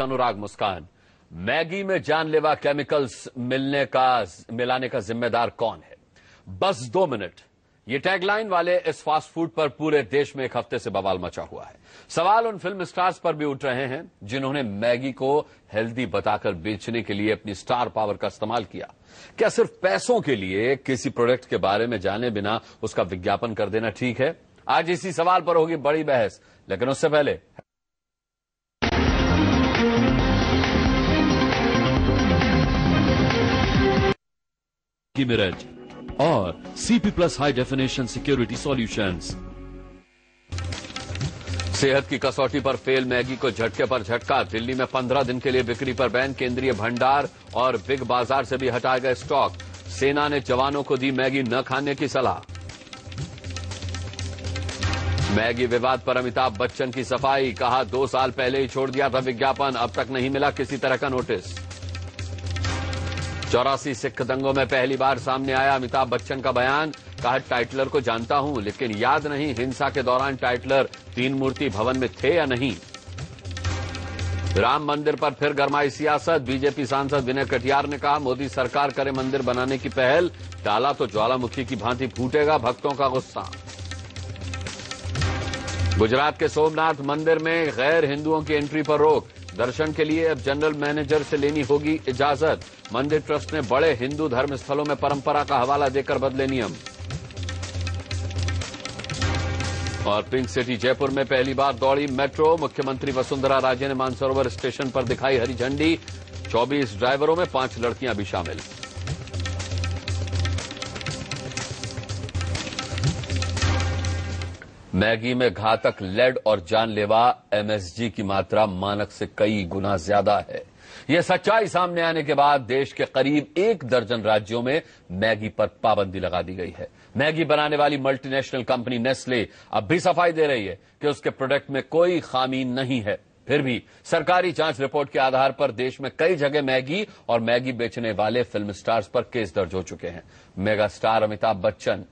अनुराग मुस्कान, Maggi में जानलेवा chemicals मिलाने का जिम्मेदार कौन है? बस 2 मिनट, ये टैगलाइन वाले इस फास्ट फूड पर पूरे देश में एक हफ्ते से बवाल मचा हुआ है। सवाल उन फिल्म स्टार्स पर भी उठ रहे हैं जिन्होंने मैगी को हेल्दी बताकर बेचने के लिए अपनी स्टार पावर का इस्तेमाल किया। क्या सिर्फ पैसों के लिए किसी प्रोडक्ट के बारे में जाने बिना उसका विज्ञापन कर देना ठीक है? आज इसी सवाल पर होगी बड़ी बहस, लेकिन उससे पहले मिरज और CP plus high definition security solutions. सेहत की कसौटी पर फेल मैगी को झटके पर झटका। दिल्ली में 15 दिन के लिए बिक्री पर बैन। केंद्रीय भंडार और बिग बाजार से भी हटाया गया स्टॉक। सेना ने जवानों को दी मैगी न खाने की सलाह। मैगी विवाद पर अमिताभ बच्चन की सफाई, कहा 2 साल पहले ही छोड़ दिया था विज्ञापन, अब तक नहीं मिला किसी तरह का नोटिस। 84 सिख दंगों में पहली बार सामने आया अमिताभ बच्चन का बयान, कहा टाइटलर को जानता हूं लेकिन याद नहीं हिंसा के दौरान टाइटलर 3 मूर्ति भवन में थे या नहीं। राम मंदिर पर फिर गरमाई सियासत। बीजेपी सांसद विनय कटियार ने कहा मोदी सरकार करे मंदिर बनाने की पहल, डाला तो ज्वालामुखी की भांति फूटेगा, भक्तों का गुस्सा। गुजरात के सोमनाथ मंदिर में गैर हिंदुओं की एंट्री पर रोक। दर्शन के लिए अब जनरल मैनेजर से लेनी होगी इजाजत। मंदिर ट्रस्ट ने बड़े हिंदू धर्म स्थलों में परंपरा का हवाला देकर बदले नियम। और पिंक सिटी जयपुर में पहली बार दौड़ी मेट्रो। मुख्यमंत्री वसुंधरा राजे ने मानसरोवर स्टेशन पर दिखाई हरी झंडी। 24 ड्राइवरों में 5 लड़कियां भी शामिल। मैगी में घातक लेड और जानलेवा एमएसजी की मात्रा मानक से कई गुना ज्यादा है। यह सच्चाई सामने आने के बाद देश के करीब 1 दर्जन राज्यों में मैगी पर पाबंदी लगा दी गई है। मैगी बनाने वाली मल्टीनेशनल कंपनी नेस्ले अब भी सफाई दे रही है कि उसके प्रोडक्ट में कोई खामी नहीं है। फिर भी सरकारी जांच रिपोर्ट के आधार पर देश में कई जगह मैगी और मैगी बेचने वाले फिल्म स्टार्स पर केस दर्ज हो चुके हैं। मेगा स्टार अमिताभ बच्चन,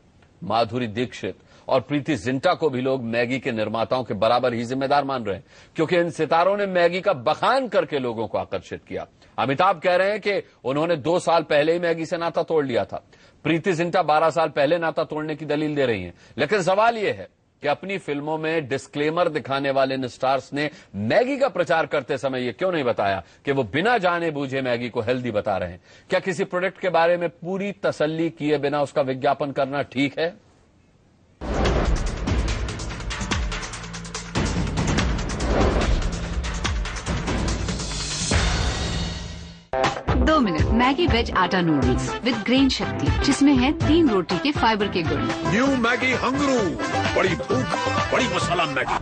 माधुरी दीक्षित और प्रीति जिंटा को भी लोग मैगी के निर्माताओं के बराबर ही जिम्मेदार मान रहे हैं, क्योंकि इन सितारों ने मैगी का बखान करके लोगों को आकर्षित किया। अमिताभ कह रहे हैं कि उन्होंने 2 साल पहले ही मैगी से नाता तोड़ लिया था। प्रीति जिंटा 12 साल पहले नाता तोड़ने की दलील दे रही हैं। लेकिन सवाल यह है कि अपनी फिल्मों में डिस्क्लेमर दिखाने वाले इन स्टार्स ने मैगी का प्रचार करते समय यह क्यों नहीं बताया कि वो बिना जाने बूझे मैगी को हेल्दी बता रहे हैं? क्या किसी प्रोडक्ट के बारे में पूरी तसल्ली किए बिना उसका विज्ञापन करना ठीक है? 2 मिनट मैगी वेज आटा नूडल्स विद ग्रेन शक्ति, जिसमें है 3 रोटी के फाइबर के गुण। न्यू मैगी हंगरू, बड़ी भूख बड़ी मसाला मैगी।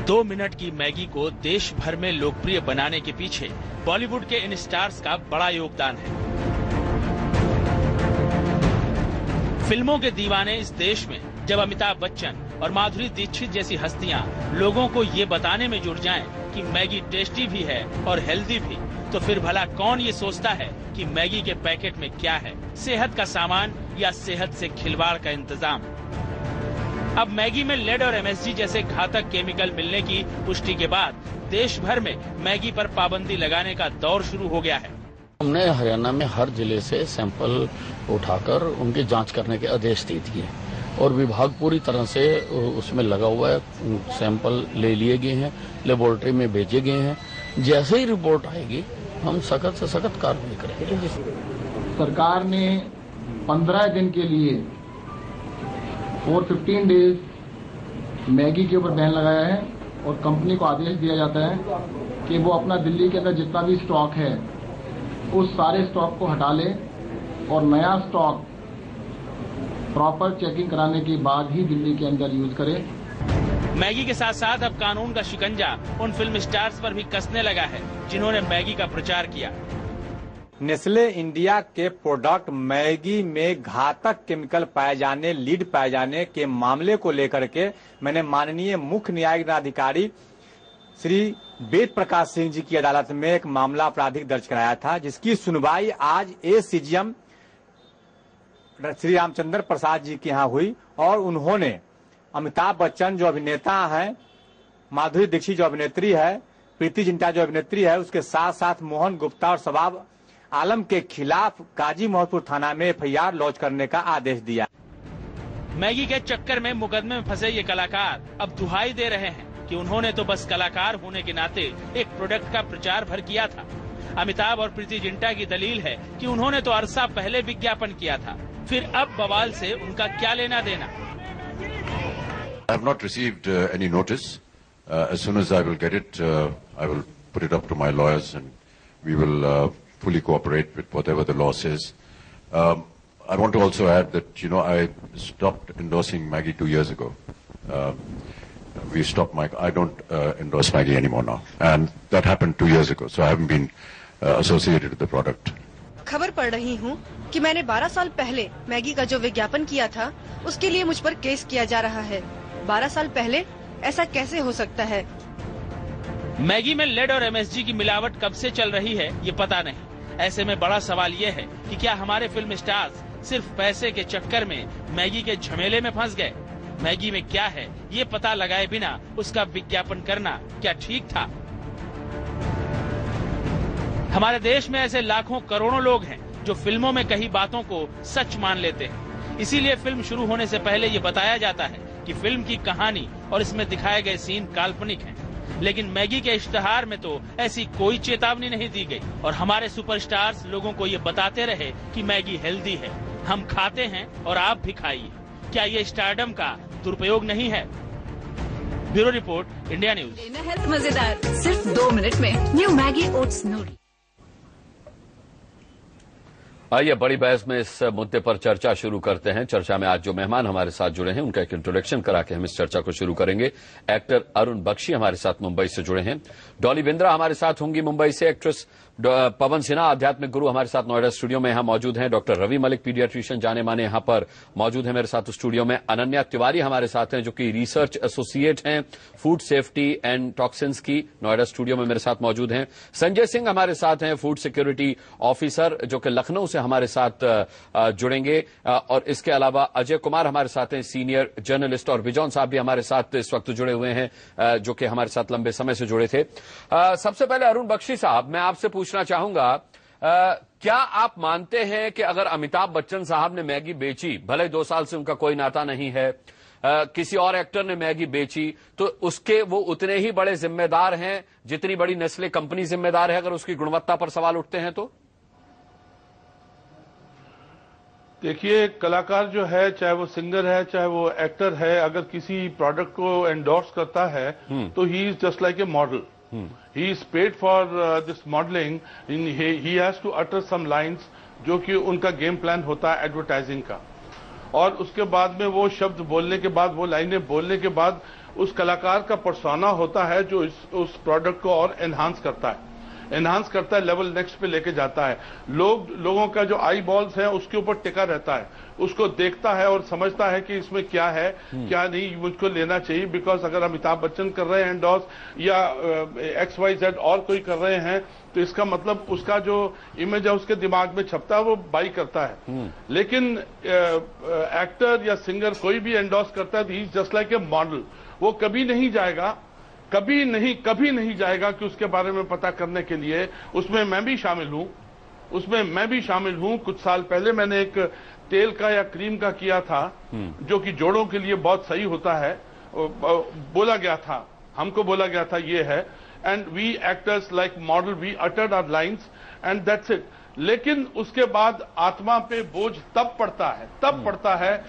2 मिनट की मैगी को देश भर में लोकप्रिय बनाने के पीछे बॉलीवुड के इन स्टार्स का बड़ा योगदान है। फिल्मों के दीवाने इस देश में जब अमिताभ बच्चन और माधुरी दीक्षित जैसी हस्तियां लोगों को ये बताने में जुट जाएं कि मैगी टेस्टी भी है और हेल्दी भी, तो फिर भला कौन ये सोचता है कि मैगी के पैकेट में क्या है, सेहत का सामान या सेहत से खिलवाड़ का इंतजाम। अब मैगी में लेड और एमएसजी जैसे घातक केमिकल मिलने की पुष्टि के बाद देश भर में मैगी पर पाबंदी लगाने का दौर शुरू हो गया है। हमने हरियाणा में हर जिले से सैंपल उठाकर उनकी जांच करने के आदेश दे दिए और विभाग पूरी तरह से उसमें लगा हुआ है। सैंपल ले लिए गए हैं, लेबोरेटरी में भेजे गए हैं। जैसे ही रिपोर्ट आएगी हम सख्त से सख्त कार्रवाई करेंगे। सरकार ने 15 दिन के लिए और 15 डेज मैगी के ऊपर बैन लगाया है और कंपनी को आदेश दिया जाता है कि वो अपना दिल्ली के अंदर जितना भी स्टॉक है उस सारे स्टॉक को हटा ले और नया स्टॉक प्रॉपर चेकिंग कराने के बाद ही दिल्ली के अंदर यूज करें। मैगी के साथ साथ अब कानून का शिकंजा उन फिल्म स्टार्स पर भी कसने लगा है जिन्होंने मैगी का प्रचार किया। नेस्ले इंडिया के प्रोडक्ट मैगी में घातक केमिकल पाए जाने, लीड पाए जाने के मामले को लेकर के मैंने माननीय मुख्य न्यायिक अधिकारी श्री वेद प्रकाश सिंह जी की अदालत में एक मामला आपराधिक दर्ज कराया था, जिसकी सुनवाई आज एसीजीएम श्री रामचंद्र प्रसाद जी के यहाँ हुई और उन्होंने अमिताभ बच्चन जो अभिनेता हैं, माधुरी दीक्षित जो अभिनेत्री है, प्रीति जिंटा जो अभिनेत्री है, उसके साथ साथ मोहन गुप्ता और शबाब आलम के खिलाफ काजी मोहम्मदपुर थाना में FIR लॉन्च करने का आदेश दिया। मैगी के चक्कर में मुकदमे में फंसे ये कलाकार अब दुहाई दे रहे हैं कि उन्होंने तो बस कलाकार होने के नाते एक प्रोडक्ट का प्रचार भर किया था। अमिताभ और प्रीति जिंटा की दलील है कि उन्होंने तो अरसा पहले विज्ञापन किया था, फिर अब बवाल से उनका क्या लेना देना। I have not received any notice. As soon as I will get it, I will put it up to my lawyers and we will fully cooperate with whatever the law says. I want to also add that, I stopped endorsing Maggi 2 years ago. We stopped I don't endorse Maggi anymore now. And that happened 2 years ago, so I haven't been associated with the product. खबर पढ़ रही हूँ कि मैंने 12 साल पहले Maggi का जो विज्ञापन किया था, उसके लिए मुझ पर केस किया जा रहा है। 12 साल पहले ऐसा कैसे हो सकता है? मैगी में लेड और MSG की मिलावट कब से चल रही है ये पता नहीं। ऐसे में बड़ा सवाल ये है कि क्या हमारे फिल्म स्टार्स सिर्फ पैसे के चक्कर में मैगी के झमेले में फंस गए? मैगी में क्या है ये पता लगाए बिना उसका विज्ञापन करना क्या ठीक था? हमारे देश में ऐसे लाखों करोड़ों लोग हैं जो फिल्मों में कही बातों को सच मान लेते हैं। इसीलिए फिल्म शुरू होने से पहले ये बताया जाता है कि फिल्म की कहानी और इसमें दिखाए गए सीन काल्पनिक हैं। लेकिन मैगी के इश्तहार में तो ऐसी कोई चेतावनी नहीं दी गई और हमारे सुपरस्टार्स लोगों को ये बताते रहे कि मैगी हेल्दी है, हम खाते हैं और आप भी खाइए। क्या ये स्टारडम का दुरुपयोग नहीं है? Bureau report, India news. Health मजेदार सिर्फ 2 मिनट में। New Maggi oats noodle. आइए बड़ी बहस में इस मुद्दे पर चर्चा शुरू करते हैं। चर्चा में आज जो मेहमान हमारे साथ जुड़े हैं उनका एक इंट्रोडक्शन करा के हम इस चर्चा को शुरू करेंगे। एक्टर अरुण बख्शी हमारे साथ मुंबई से जुड़े हैं। डॉली बिंद्रा हमारे साथ होंगी मुंबई से। एक्ट्रेस पवन सिन्हा आध्यात्मिक गुरु हमारे साथ नोएडा स्टूडियो में यहां मौजूद हैं। डॉक्टर रवि मलिक पीडियाट्रिशियन जाने माने यहां पर मौजूद हैं मेरे साथ स्टूडियो में। अनन्या तिवारी हमारे साथ हैं जो कि रिसर्च एसोसिएट हैं फूड सेफ्टी एंड टॉक्सिन्स की, नोएडा स्टूडियो में मेरे साथ मौजूद हैं। संजय सिंह हमारे साथ हैं, फूड सिक्योरिटी ऑफिसर जो कि लखनऊ से हमारे साथ जुड़ेंगे। और इसके अलावा अजय कुमार हमारे साथ हैं, सीनियर जर्नलिस्ट। और बिजौन साहब भी हमारे साथ इस वक्त जुड़े हुए हैं जो कि हमारे साथ लंबे समय से जुड़े थे। सबसे पहले अरुण बख्शी साहब, मैं आपसे पूछना चाहूंगा, क्या आप मानते हैं कि अगर अमिताभ बच्चन साहब ने मैगी बेची, भले 2 साल से उनका कोई नाता नहीं है, किसी और एक्टर ने मैगी बेची, तो उसके वो उतने ही बड़े जिम्मेदार हैं जितनी बड़ी नेस्ले कंपनी जिम्मेदार है अगर उसकी गुणवत्ता पर सवाल उठते हैं तो? देखिए, कलाकार जो है, चाहे वो सिंगर है चाहे वो एक्टर है, अगर किसी प्रोडक्ट को एंडोर्स करता है तो he is just like a model. He is paid for this modelling. He has to utter some lines जो कि उनका गेम प्लान होता है एडवर्टाइजिंग का, और उसके बाद में वो शब्द बोलने के बाद, वो लाइनें बोलने के बाद उस कलाकार का पर्सोना होता है जो उस प्रोडक्ट को और एनहांस करता है, लेवल नेक्स्ट पे लेके जाता है. लोगों का जो आई बॉल्स है उसके ऊपर टिका रहता है, उसको देखता है और समझता है कि इसमें क्या है क्या नहीं, मुझको लेना चाहिए. बिकॉज अगर अमिताभ बच्चन कर रहे हैं एंडोर्स या XYZ और कोई कर रहे हैं तो इसका मतलब उसका जो इमेज है उसके दिमाग में छपता है, वो बाई करता है. लेकिन एक्टर या सिंगर कोई भी एंडोर्स करता है तो he is just like a model. वो कभी नहीं जाएगा कि उसके बारे में पता करने के लिए. उसमें मैं भी शामिल हूं. कुछ साल पहले मैंने एक तेल का या क्रीम का किया था जो कि जोड़ों के लिए बहुत सही होता है. हमको बोला गया था ये है, and we actors like model we uttered our lines and that's it. लेकिन उसके बाद आत्मा पे बोझ तब पड़ता है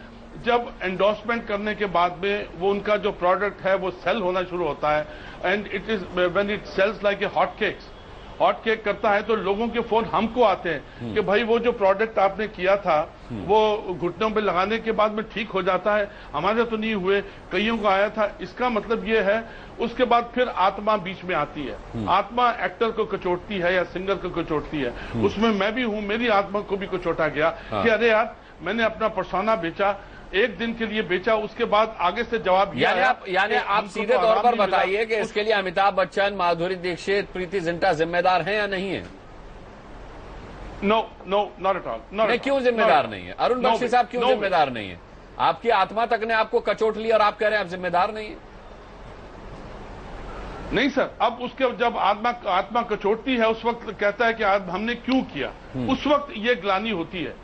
जब एंडोर्समेंट करने के बाद में वो उनका जो प्रोडक्ट है वो सेल होना शुरू होता है. And it is when it sells like a hot cake करता है तो लोगों के फोन हमको आते हैं कि भाई वो जो प्रोडक्ट आपने किया था वो घुटनों पे लगाने के बाद में ठीक हो जाता है, हमारे तो नहीं हुए, कईयों को आया था. इसका मतलब ये है उसके बाद फिर आत्मा बीच में आती है. आत्मा एक्टर को कचोटती है या सिंगर को कचोटती है. उसमें मैं भी हूं, मेरी आत्मा को भी कचोटा गया कि अरे यार मैंने अपना पर्सोना बेचा, एक दिन के लिए बेचा, उसके बाद आगे से जवाब यानी आप सीधे तौर पर बताइए कि इसके लिए अमिताभ बच्चन, माधुरी दीक्षित, प्रीति जिंटा जिम्मेदार हैं या नहीं है? No, not at all. नहीं, क्यों जिम्मेदार नहीं है? अरुण बख्शी साहब क्यों जिम्मेदार नहीं है? आपकी आत्मा तक ने आपको कचोट लिया और आप कह रहे हैं आप जिम्मेदार नहीं है? नहीं सर, अब उसके जब आत्मा कचोटती है उस वक्त कहता है कि आज हमने क्यों किया, उस वक्त ये ग्लानि होती है।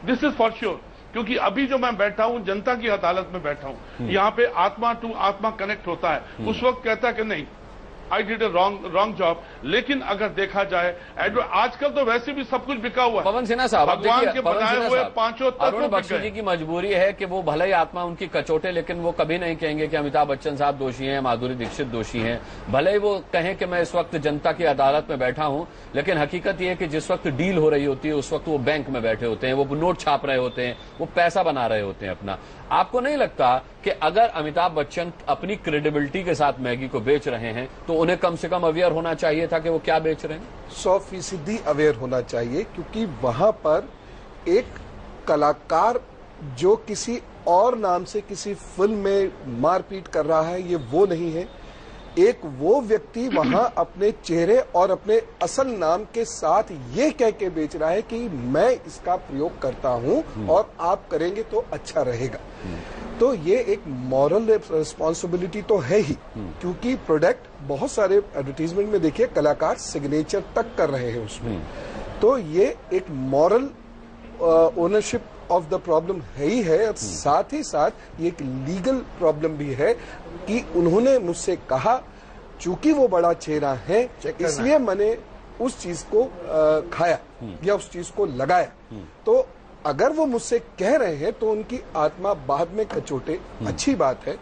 दिस इज फॉर श्योर, क्योंकि अभी जो मैं बैठा हूं जनता की अदालत में बैठा हूं, यहाँ पे आत्मा टू आत्मा कनेक्ट होता है। उस वक्त कहता है कि नहीं, I did a wrong job. लेकिन अगर देखा जाए आजकल तो वैसे भी सब कुछ बिका हुआ है। पवन सिन्हा साहब, भगवान के बनाए हुए पांचों अरुण बख्शी जी की मजबूरी है कि वो भले ही आत्मा उनकी कचोटे, लेकिन वो कभी नहीं कहेंगे कि अमिताभ बच्चन साहब दोषी हैं, माधुरी दीक्षित दोषी हैं। भले ही वो कहें कि मैं इस वक्त जनता की अदालत में बैठा हूं, लेकिन हकीकत ये है कि जिस वक्त डील हो रही होती है उस वक्त वो बैंक में बैठे होते हैं, वो नोट छाप रहे होते हैं, वो पैसा बना रहे होते हैं अपना। आपको नहीं लगता कि अगर अमिताभ बच्चन अपनी क्रेडिबिलिटी के साथ मैगी को बेच रहे हैं तो उन्हें कम से कम अवेयर होना चाहिए था कि वो क्या बेच रहे हैं? 100% अवेयर होना चाहिए, क्योंकि वहां पर एक कलाकार जो किसी और नाम से किसी फिल्म में मारपीट कर रहा है, ये वो नहीं है। एक वो व्यक्ति वहां अपने चेहरे और अपने असल नाम के साथ ये कह के बेच रहा है कि मैं इसका प्रयोग करता हूं और आप करेंगे तो अच्छा रहेगा। तो ये एक मॉरल रिस्पॉन्सिबिलिटी तो है ही, क्योंकि प्रोडक्ट बहुत सारे एडवर्टीजमेंट में देखिए कलाकार सिग्नेचर तक कर रहे हैं उसमें। तो ये एक moral ownership of the problem है ही है, और साथ ही साथ ये एक लीगल प्रॉब्लम भी है कि उन्होंने मुझसे कहा चूंकि वो बड़ा चेहरा है इसलिए मैंने उस चीज को खाया या उस चीज को लगाया। तो अगर वो मुझसे कह रहे हैं तो उनकी आत्मा बाद में कचोटे, अच्छी बात है,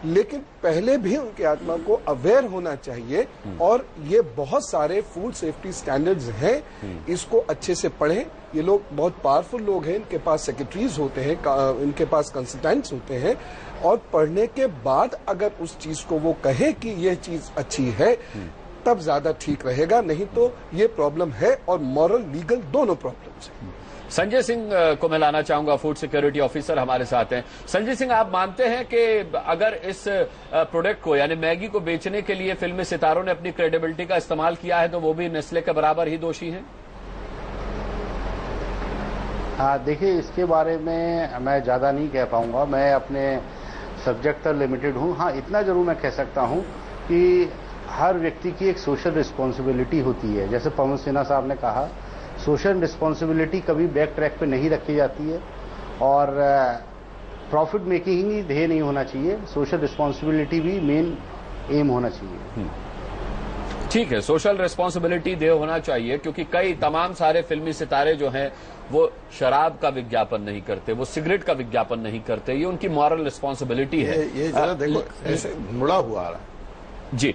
लेकिन पहले भी उनकी आत्मा को अवेयर होना चाहिए। और ये बहुत सारे फूड सेफ्टी स्टैंडर्ड्स हैं, इसको अच्छे से पढ़ें। ये लोग बहुत पावरफुल लोग हैं, इनके पास सेक्रेटरीज होते हैं, इनके पास कंसल्टेंट्स होते हैं, और पढ़ने के बाद अगर उस चीज को वो कहे कि यह चीज अच्छी है तब ज्यादा ठीक रहेगा, नहीं तो ये प्रॉब्लम है और मॉरल लीगल दोनों प्रॉब्लम्स हैं। संजय सिंह को मैं लाना चाहूंगा, फूड सिक्योरिटी ऑफिसर हमारे साथ हैं। संजय सिंह, आप मानते हैं कि अगर इस प्रोडक्ट को यानी मैगी को बेचने के लिए फिल्मी सितारों ने अपनी क्रेडिबिलिटी का इस्तेमाल किया है तो वो भी नेस्ले के बराबर ही दोषी हैं? हाँ, देखिए, इसके बारे में मैं ज्यादा नहीं कह पाऊंगा, मैं अपने सब्जेक्ट तक लिमिटेड हूँ। हाँ, इतना जरूर मैं कह सकता हूँ कि हर व्यक्ति की एक सोशल रिस्पॉन्सिबिलिटी होती है। जैसे पवन सिन्हा साहब ने कहा, सोशल रिस्पॉन्सिबिलिटी कभी बैक ट्रैक पे नहीं रखी जाती है और प्रॉफिट मेकिंग ही ध्येय नहीं होना चाहिए, सोशल रिस्पॉन्सिबिलिटी भी मेन एम होना चाहिए। ठीक है, सोशल रिस्पॉन्सिबिलिटी ध्येय होना चाहिए, क्योंकि कई तमाम सारे फिल्मी सितारे जो हैं वो शराब का विज्ञापन नहीं करते, वो सिगरेट का विज्ञापन नहीं करते, ये उनकी मॉरल रिस्पॉन्सिबिलिटी है। ये जरा देखो ऐसे मुड़ा हुआ आ रहा है जी।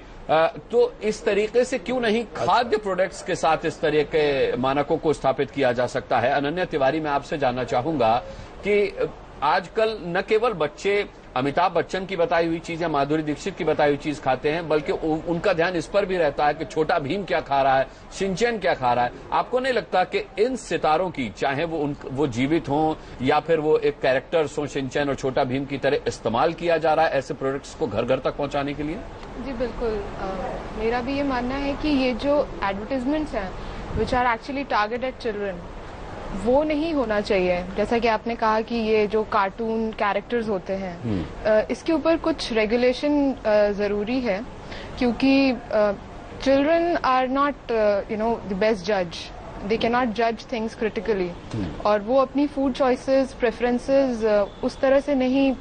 तो इस तरीके से क्यों नहीं खाद्य प्रोडक्ट्स के साथ इस तरह के मानकों को स्थापित किया जा सकता है? अनन्या तिवारी, मैं आपसे जानना चाहूंगा कि आजकल न केवल बच्चे अमिताभ बच्चन की बताई हुई चीज या माधुरी दीक्षित की बताई हुई चीज खाते हैं, बल्कि उनका ध्यान इस पर भी रहता है कि छोटा भीम क्या खा रहा है, शिनचैन क्या खा रहा है। आपको नहीं लगता कि इन सितारों की, चाहे वो जीवित हों या फिर वो एक कैरेक्टर्स हों, शिनचैन और छोटा भीम की तरह, इस्तेमाल किया जा रहा है ऐसे प्रोडक्ट्स को घर घर तक पहुंचाने के लिए? जी बिल्कुल, मेरा भी ये मानना है कि ये जो एडवर्टीजमेंट्स हैं which are actually target at children, वो नहीं होना चाहिए। जैसा कि आपने कहा कि ये जो कार्टून कैरेक्टर्स होते हैं, इसके ऊपर कुछ रेगुलेशन जरूरी है, क्योंकि children are not the best जज, दे कैन नॉट जज थिंग्स क्रिटिकली, और वो अपनी फूड चॉइसेस, प्रेफरेंसेस उस तरह से नहीं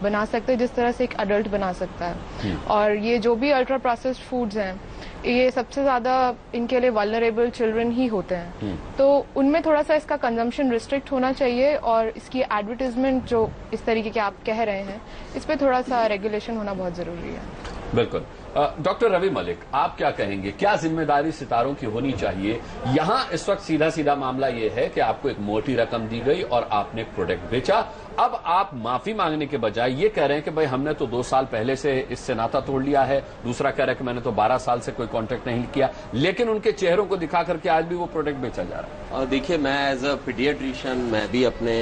बना सकते जिस तरह से एक अडल्ट बना सकता है। और ये जो भी अल्ट्रा प्रोसेस्ड फूड्स हैं, ये सबसे ज्यादा इनके लिए वल्नरेबल चिल्ड्रन ही होते हैं, तो उनमें थोड़ा सा इसका कंजम्पशन रिस्ट्रिक्ट होना चाहिए, और इसकी एडवर्टीजमेंट जो इस तरीके के आप कह रहे हैं, इस पे थोड़ा सा रेगुलेशन होना बहुत जरूरी है। बिल्कुल। डॉक्टर रवि मलिक, आप क्या कहेंगे, क्या जिम्मेदारी सितारों की होनी चाहिए? यहां इस वक्त सीधा सीधा मामला यह है कि आपको एक मोटी रकम दी गई और आपने एक प्रोडक्ट बेचा, अब आप माफी मांगने के बजाय ये कह रहे हैं कि भाई हमने तो 2 साल पहले से इससे नाता तोड़ लिया है, दूसरा कह रहा है कि मैंने तो 12 साल से कोई कॉन्टेक्ट नहीं किया, लेकिन उनके चेहरों को दिखा करके आज भी वो प्रोडक्ट बेचा जा रहा है। देखिए, मैं एज अ पीडियाट्रिशियन मैं भी अपने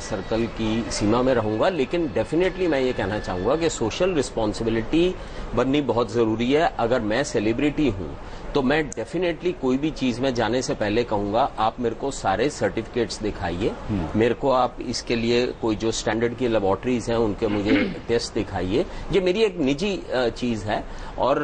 सर्कल की सीमा में रहूंगा, लेकिन डेफिनेटली मैं ये कहना चाहूंगा कि सोशल रिस्पॉन्सिबिलिटी बननी बहुत जरूरी है। अगर मैं सेलिब्रिटी हूं तो मैं डेफिनेटली कोई भी चीज में जाने से पहले कहूंगा आप मेरे को सारे सर्टिफिकेट्स दिखाइए, मेरे को आप इसके लिए कोई जो स्टैंडर्ड की लेबोरेटरीज हैं उनके मुझे टेस्ट दिखाइए। ये मेरी एक निजी चीज है और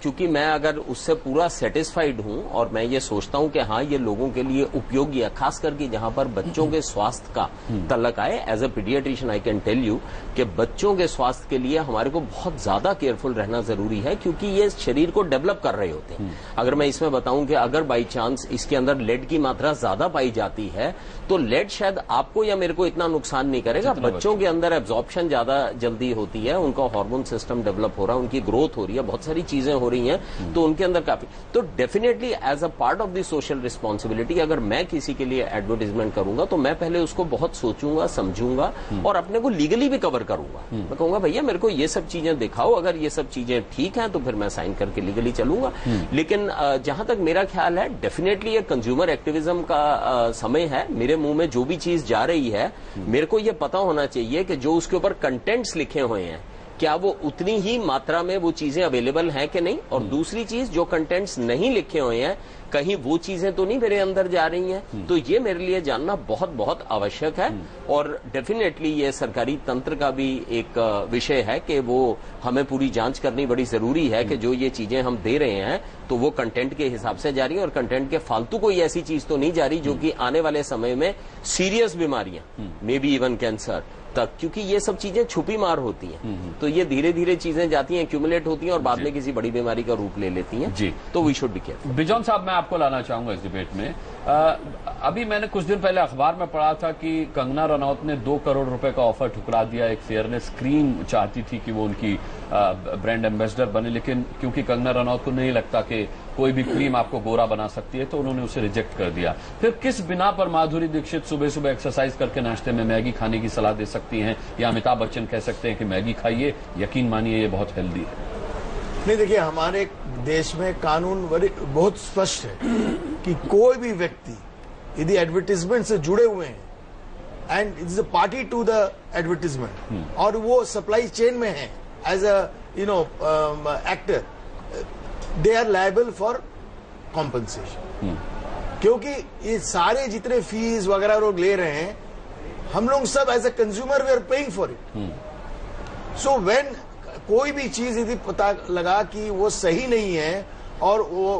क्योंकि मैं अगर उससे पूरा सेटिस्फाइड हूं और मैं ये सोचता हूं कि हाँ ये लोगों के लिए उपयोगी है, खास करके जहां पर बच्चों के स्वास्थ्य का तल्लक आए। As a paediatrician I can tell you कि बच्चों के स्वास्थ्य के लिए हमारे को बहुत ज्यादा केयरफुल रहना जरूरी है, क्योंकि ये शरीर को डेवलप कर रहे होते हैं। अगर मैं इसमें बताऊं कि अगर बाई चांस इसके अंदर लेड की मात्रा ज्यादा पाई जाती है तो लेड शायद आपको या मेरे को इतना नुकसान नहीं करेगा। बच्चों के अंदर एब्जॉर्प्शन ज्यादा जल्दी होती है, उनका हार्मोन सिस्टम डेवलप हो रहा है, उनकी ग्रोथ हो रही है, बहुत सारी चीजें हो रही हैं, तो उनके अंदर काफी। तो definitely as a part of the social responsibility अगर मैं किसी के लिए एडवर्टीजमेंट करूंगा तो मैं पहले उसको बहुत सोचूंगा, समझूंगा और अपने को लीगली भी कवर करूंगा। मैं कहूंगा भैया मेरे को ये सब चीजें दिखाओ, अगर ये सब चीजें ठीक हैं तो फिर मैं साइन करके लीगली चलूंगा। लेकिन जहां तक मेरा ख्याल है डेफिनेटली ये कंज्यूमर एक्टिविज्म का समय है। मेरे मुंह में जो भी चीज जा रही है मेरे को ये पता होना चाहिए कि जो उसके ऊपर कंटेंट्स लिखे हुए हैं क्या वो उतनी ही मात्रा में वो चीजें अवेलेबल हैं कि नहीं, और दूसरी चीज जो कंटेंट्स नहीं लिखे हुए हैं कहीं वो चीजें तो नहीं मेरे अंदर जा रही हैं। तो ये मेरे लिए जानना बहुत बहुत आवश्यक है और डेफिनेटली ये सरकारी तंत्र का भी एक विषय है कि वो हमें पूरी जांच करनी बड़ी जरूरी है कि जो ये चीजें हम दे रहे हैं तो वो कंटेंट के हिसाब से जा रही है और कंटेंट के फालतू कोई ऐसी चीज तो नहीं जा रही जो कि आने वाले समय में सीरियस बीमारियां मे बी इवन कैंसर तक, क्योंकि ये सब चीजें छुपी मार होती हैं। तो ये धीरे धीरे चीजें जाती हैं, एक्यूमुलेट होती हैं और बाद में किसी बड़ी बीमारी का रूप ले लेती हैं। जी, तो we should be careful. Bijon साहब, मैं आपको लाना चाहूंगा इस डिबेट में। अभी मैंने कुछ दिन पहले अखबार में पढ़ा था कि कंगना रनौत ने 2 करोड़ रुपए का ऑफर ठुकरा दिया। एक फेयरनेस क्रीम चाहती थी कि वो उनकी ब्रांड एम्बेसडर बने, लेकिन क्योंकि कंगना रनौत को नहीं लगता कि कोई भी क्रीम आपको गोरा बना सकती है तो उन्होंने उसे रिजेक्ट कर दिया। फिर किस बिना पर माधुरी दीक्षित सुबह सुबह एक्सरसाइज करके नाश्ते में मैगी खाने की सलाह दे सकती हैं, या अमिताभ बच्चन कह सकते हैं कि मैगी खाइए, यकीन मानिए ये बहुत हेल्दी है? नहीं, देखिए हमारे देश में कानून बहुत स्पष्ट है कि कोई भी व्यक्ति यदि एडवर्टीजमेंट से जुड़े हुए हैं and it is a party to the advertisement और वो सप्लाई चेन में है as a actor, they are liable for compensation. क्योंकि ये सारे जितने फीस वगैरह लोग ले रहे हैं हम लोग सब as a consumer we are paying for it. So when कोई भी चीज यदि पता लगा कि वो सही नहीं है और वो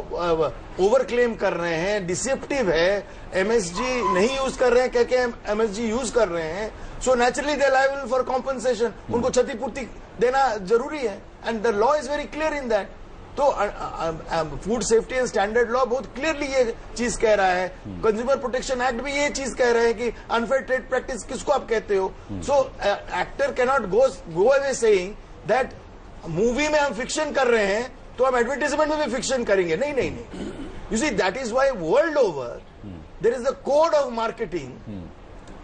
ओवर क्लेम कर रहे हैं, डिसेप्टिव है, एमएसजी नहीं यूज कर रहे हैं कहके एमएसजी यूज कर रहे हैं, so naturally they liable for compensation. उनको क्षतिपूर्ति देना जरूरी है and the law is very clear in that. तो food safety and standard law बहुत क्लियरली ये चीज कह रहा है, कंज्यूमर प्रोटेक्शन एक्ट भी ये चीज कह रहे हैं कि अनफेयर ट्रेड प्रैक्टिस किसको आप कहते हो। So actor can not go away saying that movie में हम फिक्शन कर रहे हैं तो हम एडवर्टीजमेंट में भी फिक्शन करेंगे। नहीं नहीं नहीं, you see that is why world over there is a code of marketing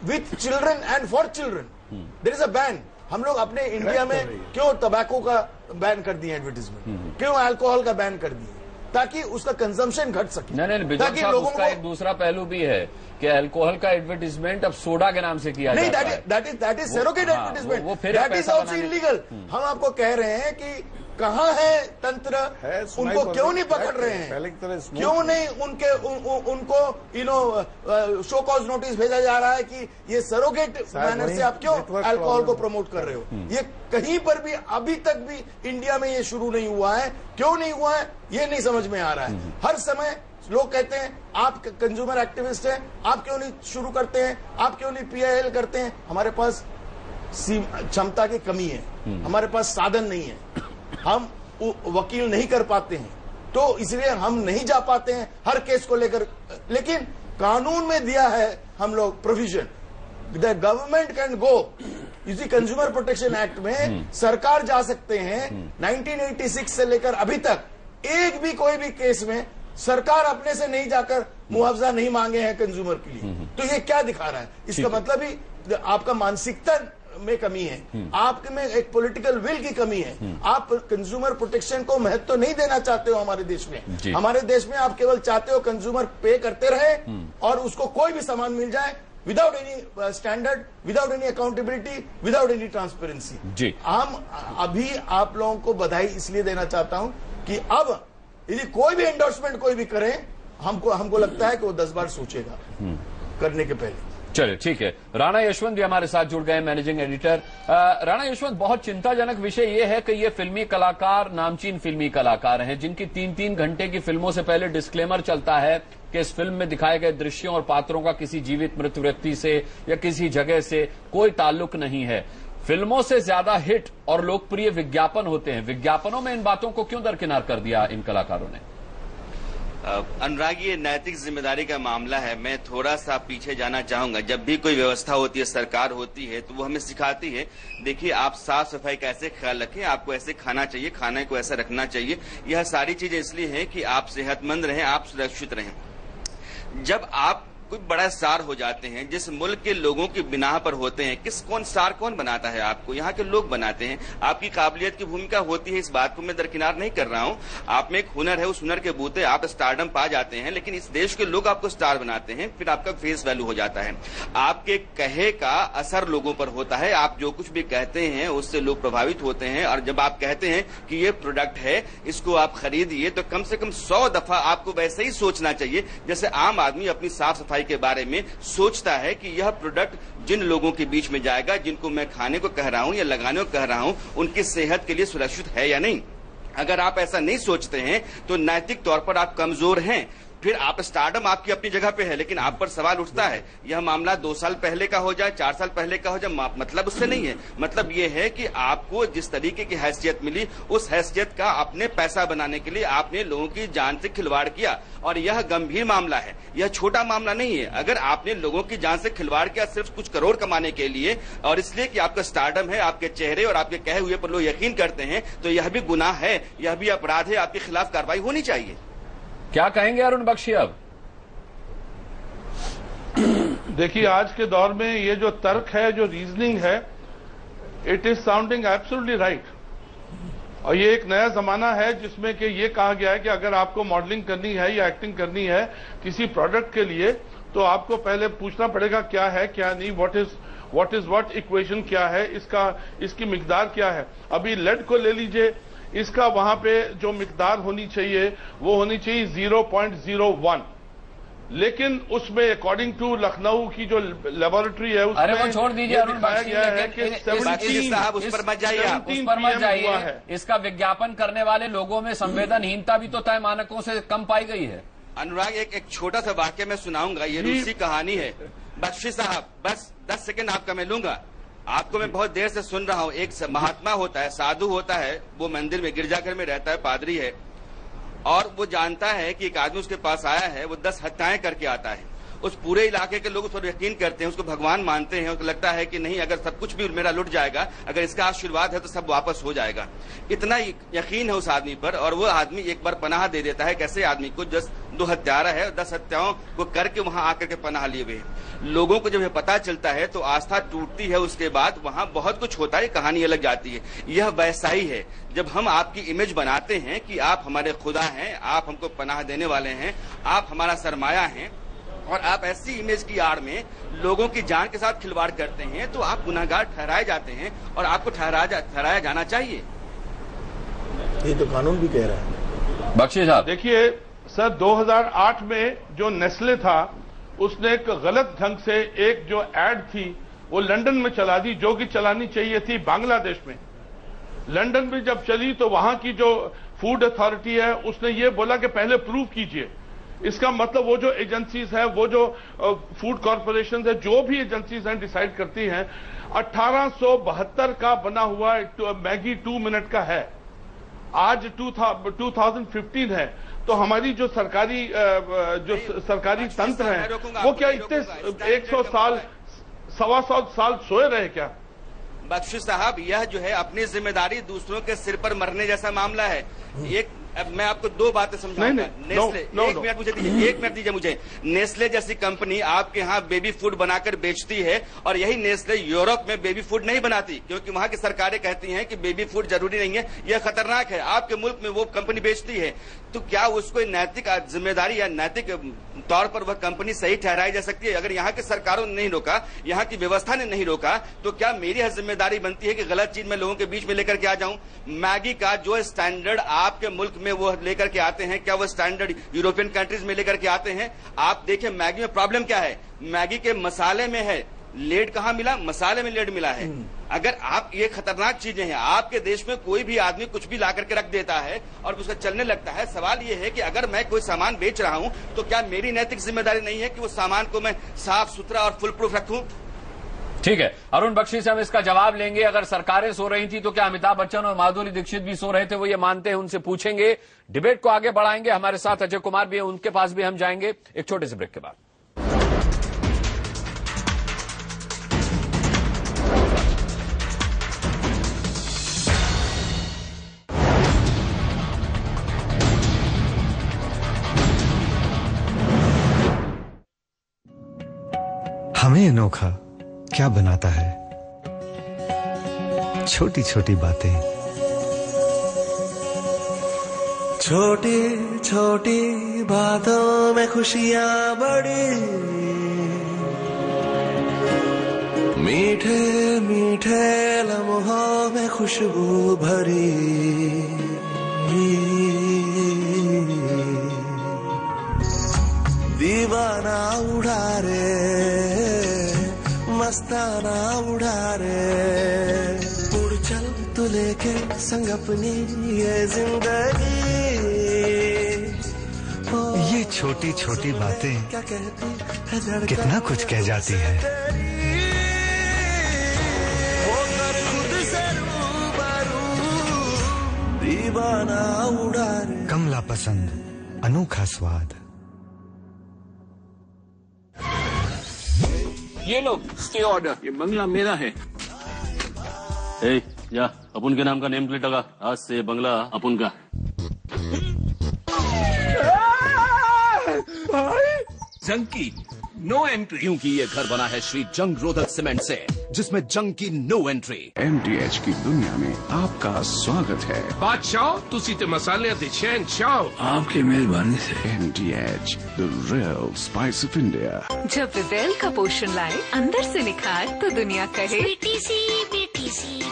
with children and for children. There is a ban. हम लोग अपने इंडिया में क्यों तंबाकू का बैन कर दिए एडवर्टीजमेंट, क्यों अल्कोहल का बैन कर दिए, ताकि उसका कंजम्पशन घट सके। नहीं, ताकि लोगों को एक दूसरा पहलू भी है कि अल्कोहल का एडवर्टीजमेंट अब सोडा के नाम से किया जाता है। That is surrogate advertisement, that is also illegal. हम आपको कह रहे हैं कि कहाँ है तंत्र, उनको क्यों नहीं पकड़ रहे हैं, क्यों नहीं उनको शो कॉज नोटिस भेजा जा रहा है कि ये सरोगेट मैनर से आप क्यों अल्कोहल को प्रमोट कर रहे हो। ये कहीं पर भी अभी तक भी इंडिया में ये शुरू नहीं हुआ है। क्यों नहीं हुआ है ये नहीं समझ में आ रहा है। हर समय लोग कहते हैं आप कंज्यूमर एक्टिविस्ट हैं, आप क्यों नहीं शुरू करते हैं, आप क्यों नहीं PIL करते हैं। हमारे पास क्षमता की कमी है, हमारे पास साधन नहीं है, हम वकील नहीं कर पाते हैं, तो इसलिए हम नहीं जा पाते हैं हर केस को लेकर। लेकिन कानून में दिया है हम लोग provision, the government can go. इसी कंज्यूमर प्रोटेक्शन एक्ट में सरकार जा सकते हैं। 1986 से लेकर अभी तक एक भी कोई भी केस में सरकार अपने से नहीं जाकर मुआवजा नहीं मांगे हैं कंज्यूमर के लिए। तो ये क्या दिखा रहा है? इसका मतलब ही आपका मानसिकता में कमी है, आप में एक पॉलिटिकल विल की कमी है। आप कंज्यूमर प्रोटेक्शन को महत्व तो नहीं देना चाहते हो हमारे देश में। हमारे देश में आप केवल चाहते हो कंज्यूमर पे करते रहे और उसको कोई भी सामान मिल जाए without any standard, without any accountability, without any transparency. जी अभी आप लोगों को बधाई इसलिए देना चाहता हूं कि अब यदि कोई भी एंडोर्समेंट कोई भी करे, हमको लगता है कि वो 10 बार सोचेगा करने के पहले। चलिए ठीक है। राणा यशवंत भी हमारे साथ जुड़ गए, मैनेजिंग एडिटर। राणा यशवंत, बहुत चिंताजनक विषय यह है कि ये फिल्मी कलाकार नामचीन फिल्मी कलाकार हैं जिनकी 3-3 घंटे की फिल्मों से पहले डिस्क्लेमर चलता है कि इस फिल्म में दिखाए गए दृश्यों और पात्रों का किसी जीवित मृत व्यक्ति से या किसी जगह से कोई ताल्लुक नहीं है। फिल्मों से ज्यादा हिट और लोकप्रिय विज्ञापन होते हैं। विज्ञापनों में इन बातों को क्यों दरकिनार कर दिया इन कलाकारों ने? अनुराग, ये नैतिक जिम्मेदारी का मामला है। मैं थोड़ा सा पीछे जाना चाहूंगा। जब भी कोई व्यवस्था होती है, सरकार होती है, तो वो हमें सिखाती है, देखिए आप साफ सफाई का ऐसे ख्याल रखें, आपको ऐसे खाना चाहिए, खाने को ऐसा रखना चाहिए। यह सारी चीजें इसलिए हैं कि आप सेहतमंद रहें, आप सुरक्षित रहें। जब आप कोई बड़ा स्टार हो जाते हैं, जिस मुल्क के लोगों की बिना पर होते हैं, स्टार कौन बनाता है आपको? यहाँ के लोग बनाते हैं। आपकी काबिलियत की भूमिका होती है, इस बात को मैं दरकिनार नहीं कर रहा हूँ। आप में एक हुनर है, उस हुनर के बूते आप स्टारडम पा जाते हैं, लेकिन इस देश के लोग आपको स्टार बनाते हैं, फिर आपका फेस वैल्यू हो जाता है। आपके कहे का असर लोगों पर होता है। आप जो कुछ भी कहते हैं उससे लोग प्रभावित होते हैं, और जब आप कहते हैं कि ये प्रोडक्ट है, इसको आप खरीदिए, तो कम से कम 100 दफा आपको वैसे ही सोचना चाहिए जैसे आम आदमी अपनी साफ सफाई के बारे में सोचता है कि यह प्रोडक्ट जिन लोगों के बीच में जाएगा, जिनको मैं खाने को कह रहा हूं या लगाने को कह रहा हूं, उनकी सेहत के लिए सुरक्षित है या नहीं। अगर आप ऐसा नहीं सोचते हैं तो नैतिक तौर पर आप कमजोर हैं। फिर आप स्टारडम आपकी अपनी जगह पे है, लेकिन आप पर सवाल उठता है, यह मामला 2 साल पहले का हो जाए, 4 साल पहले का हो जाए, मतलब उससे नहीं है। मतलब यह है कि आपको जिस तरीके की हैसियत मिली, उस हैसियत का अपने पैसा बनाने के लिए आपने लोगों की जान से खिलवाड़ किया, और यह गंभीर मामला है, यह छोटा मामला नहीं है। अगर आपने लोगों की जान से खिलवाड़ किया सिर्फ कुछ करोड़ कमाने के लिए, और इसलिए कि आपका स्टारडम है, आपके चेहरे और आपके कहे हुए पर लोग यकीन करते हैं, तो यह भी गुनाह है, यह भी अपराध है, आपके खिलाफ कार्रवाई होनी चाहिए। क्या कहेंगे अरुण बख्शी? अब देखिए, आज के दौर में ये जो तर्क है, जो रीजनिंग है, it is sounding absolutely right. और ये एक नया जमाना है जिसमें कि ये कहा गया है कि अगर आपको मॉडलिंग करनी है या एक्टिंग करनी है किसी प्रोडक्ट के लिए, तो आपको पहले पूछना पड़ेगा क्या है क्या नहीं, व्हाट इक्वेशन क्या है, इसकी मिकदार क्या है। अभी लेड को ले लीजिए, इसका वहां पे जो मिकदार होनी चाहिए वो होनी चाहिए 0.01, लेकिन उसमें अकॉर्डिंग टू लखनऊ की जो लेबोरेटरी है उसमें अरे वो छोड़ दीजिए अरुण बख्शी, उस पर मत जाइए। इसका विज्ञापन करने वाले लोगों में संवेदनहीनता भी तो तय मानकों से कम पाई गई है। अनुराग, एक छोटा सा वाक्य मैं सुनाऊंगा, ये रूसी कहानी है। बख्शी साहब, बस 10 सेकंड आपका मैं लूंगा। आपको मैं बहुत देर से सुन रहा हूं। एक महात्मा होता है, साधु होता है, वो मंदिर में गिरजाघर में रहता है, पादरी है, और वो जानता है कि एक आदमी उसके पास आया है, वो 10 हत्याएं करके आता है। उस पूरे इलाके के लोग उस पर यकीन करते हैं, उसको भगवान मानते हैं, उसको लगता है कि नहीं, अगर सब कुछ भी मेरा लुट जाएगा, अगर इसका आशीर्वाद है तो सब वापस हो जाएगा। इतना यकीन है उस आदमी पर, और वो आदमी एक बार पनाह दे देता है। कैसे आदमी को? 2 हत्यारा है, 10 हत्याओं को करके वहां आकर के पनाह लिए हुए। लोगों को जब ये पता चलता है तो आस्था टूटती है, उसके बाद वहां बहुत कुछ होता है, कहानी अलग जाती है। यह वैसा ही है, जब हम आपकी इमेज बनाते हैं कि आप हमारे खुदा हैं, आप हमको पनाह देने वाले हैं, आप हमारा सरमाया हैं, और आप ऐसी इमेज की आड़ में लोगों की जान के साथ खिलवाड़ करते हैं, तो आप गुनहगार ठहराए जाते हैं, और आपको ठहराया जाना चाहिए। ये तो कानून भी कह रहा है। बख्शी साहब, देखिए सर, 2008 में जो नेस्ले था, उसने एक गलत ढंग से एक जो एड थी वो लंदन में चला दी, जो कि चलानी चाहिए थी बांग्लादेश में। लंदन में जब चली तो वहां की जो फूड अथॉरिटी है उसने ये बोला कि पहले प्रूव कीजिए। इसका मतलब वो जो एजेंसीज है, वो जो फूड कॉर्पोरेशन है, जो भी एजेंसीज हैं डिसाइड करती हैं, 1872 का बना हुआ मैगी 2 मिनट का है, आज 2015 है। तो हमारी जो सरकारी तंत्र है वो क्या इतने 100 साल 125 साल सोए रहे क्या? बख्शी साहब, यह जो है अपनी जिम्मेदारी दूसरों के सिर पर मरने जैसा मामला है। एक अब मैं आपको दो बातें समझाऊंगा। नेस्ले, एक मिनट दीजिए मुझे। नेस्ले जैसी कंपनी आपके यहाँ बेबी फूड बनाकर बेचती है और यही नेस्ले यूरोप में बेबी फूड नहीं बनाती, क्योंकि वहाँ की सरकारें कहती हैं कि बेबी फूड जरूरी नहीं है, यह खतरनाक है। आपके मुल्क में वो कंपनी बेचती है, तो क्या उसको नैतिक जिम्मेदारी या नैतिक तौर पर वह कंपनी सही ठहराई जा सकती है? अगर यहाँ की सरकारों ने नहीं रोका, यहाँ की व्यवस्था ने नहीं रोका, तो क्या मेरी जिम्मेदारी बनती है कि गलत चीज मैं लोगों के बीच में लेकर के आ जाऊं? मैगी का जो स्टैंडर्ड आपके मुल्क में वो लेकर के आते हैं, क्या वो स्टैंडर्ड यूरोपियन कंट्रीज में लेकर के आते हैं? आप देखिए मैगी में प्रॉब्लम क्या है, मैगी के मसाले में है, लेड कहाँ मिला? मसाले में लेड मिला है। अगर आप ये खतरनाक चीजें हैं, आपके देश में कोई भी आदमी कुछ भी ला करके रख देता है और उसका चलने लगता है। सवाल ये है कि अगर मैं कोई सामान बेच रहा हूं तो क्या मेरी नैतिक जिम्मेदारी नहीं है कि वो सामान को मैं साफ सुथरा और फुल प्रूफ रखूं? ठीक है, अरुण बख्शी से हम इसका जवाब लेंगे। अगर सरकारें सो रही थी तो क्या अमिताभ बच्चन और माधुरी दीक्षित भी सो रहे थे? वो ये मानते हैं, उनसे पूछेंगे, डिबेट को आगे बढ़ाएंगे। हमारे साथ अजय कुमार भी हैं, उनके पास भी हम जाएंगे एक छोटे से ब्रेक के बाद। हमें अनोखा क्या बनाता है? छोटी छोटी बातें, छोटी छोटी बातों में खुशियां बड़ी, मीठे मीठे लम्हों में खुशबू भरी। दीवाना उड़ा रे, मस्ताना उड़ा रे, उड़ चल तू लेके संग अपनी ये जिंदगी। ये छोटी छोटी बातें क्या कहती है, कितना कुछ कह जाती है। होकर खुद से रूबरू, दीवाना उड़ा रे। कमला पसंद, अनोखा स्वाद। ये लो स्टे ऑर्डर, ये बंगला मेरा है। या अपुन के नाम का नेम प्लेट लगा, आज से बंगला अपुन का। जंग की नो एंट्री, क्योंकि ये घर बना है श्री जंग रोधक सीमेंट से, जिसमें जंग की नो एंट्री। MDH की दुनिया में आपका स्वागत है। बादशाह तुसी ते मसाले ते शहंशाह, आपकी मेहरबानी से। MDH, the real spice of India। जब विवेल का पोषण लाए अंदर से निखार, तो दुनिया कहे बेटी सी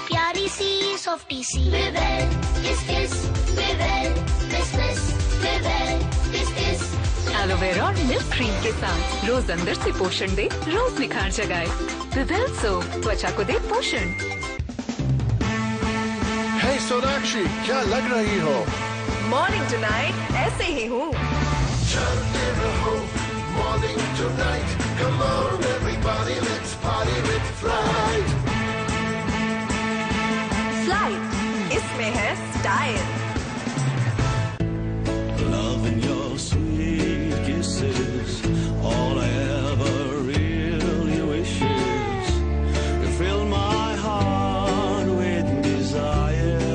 प्यारी सी सॉफ्टी सी। विवेल किस किस, विवेल किस किस, विवेल किस किस। एलोवेरा और मिल्क क्रीम के साथ रोज अंदर से पोषण दे, रोज निखार जगाए। विवेल सोप त्वचा को दे पोषण। हे सोनाक्षी, क्या लग रही हो? मॉर्निंग टू नाइट ऐसे ही हूँ। Morning to night, come on everybody, let's party with Flight. Flight, इसमें है style. Loving your sweet kisses, all I ever really wish is to fill my heart with desire.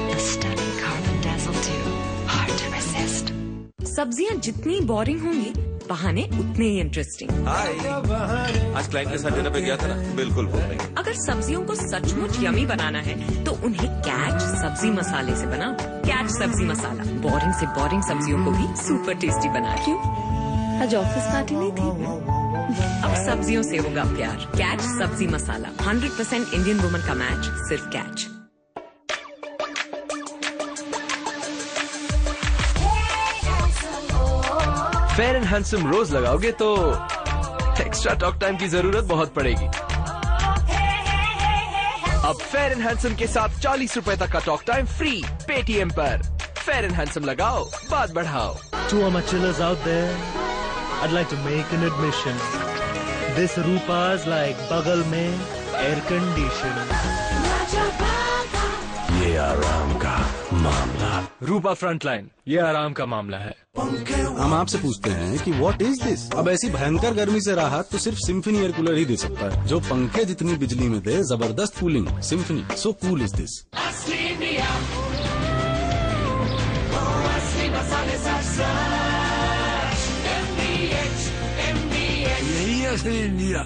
The stunning carbon dazzle too, hard to resist. सब्जियां जितनी boring होंगी, बहाने उतने ही interesting. आज client के साथ डिनर पे गया था ना, बिल्कुल बोरिंग। अगर सब्जियों को सचमुच यमी बनाना है तो उन्हें कैच सब्जी मसाले से बनाओ। कैच सब्जी मसाला बोरिंग से बोरिंग सब्जियों को भी सुपर टेस्टी बना। क्यों? आज ऑफिस पार्टी नहीं थी? अब सब्जियों से होगा प्यार। कैच सब्जी मसाला, 100% इंडियन वुमन का मैच, सिर्फ कैच। फेयर एंड हैंडसम रोज लगाओगे तो एक्स्ट्रा टॉक टाइम की जरूरत बहुत पड़ेगी। अब फेयर एंड हैंडसम के साथ 40 रुपए तक का टॉक टाइम फ्री पेटीएम पर। फेयर एंड हैंडसम लगाओ, बात बढ़ाओ। To all my chillers out there, I'd like to make an admission. This Rupa's like बगल में air condition. ये आराम का मामला। रूपा फ्रंटलाइन, ये आराम का मामला है। हम आपसे पूछते हैं कि व्हाट इज दिस? अब ऐसी भयंकर गर्मी से राहत तो सिर्फ सिम्फनी एयर कूलर ही दे सकता है, जो पंखे जितनी बिजली में दे जबरदस्त cooling. Symphony, so cool is this. यही असली India.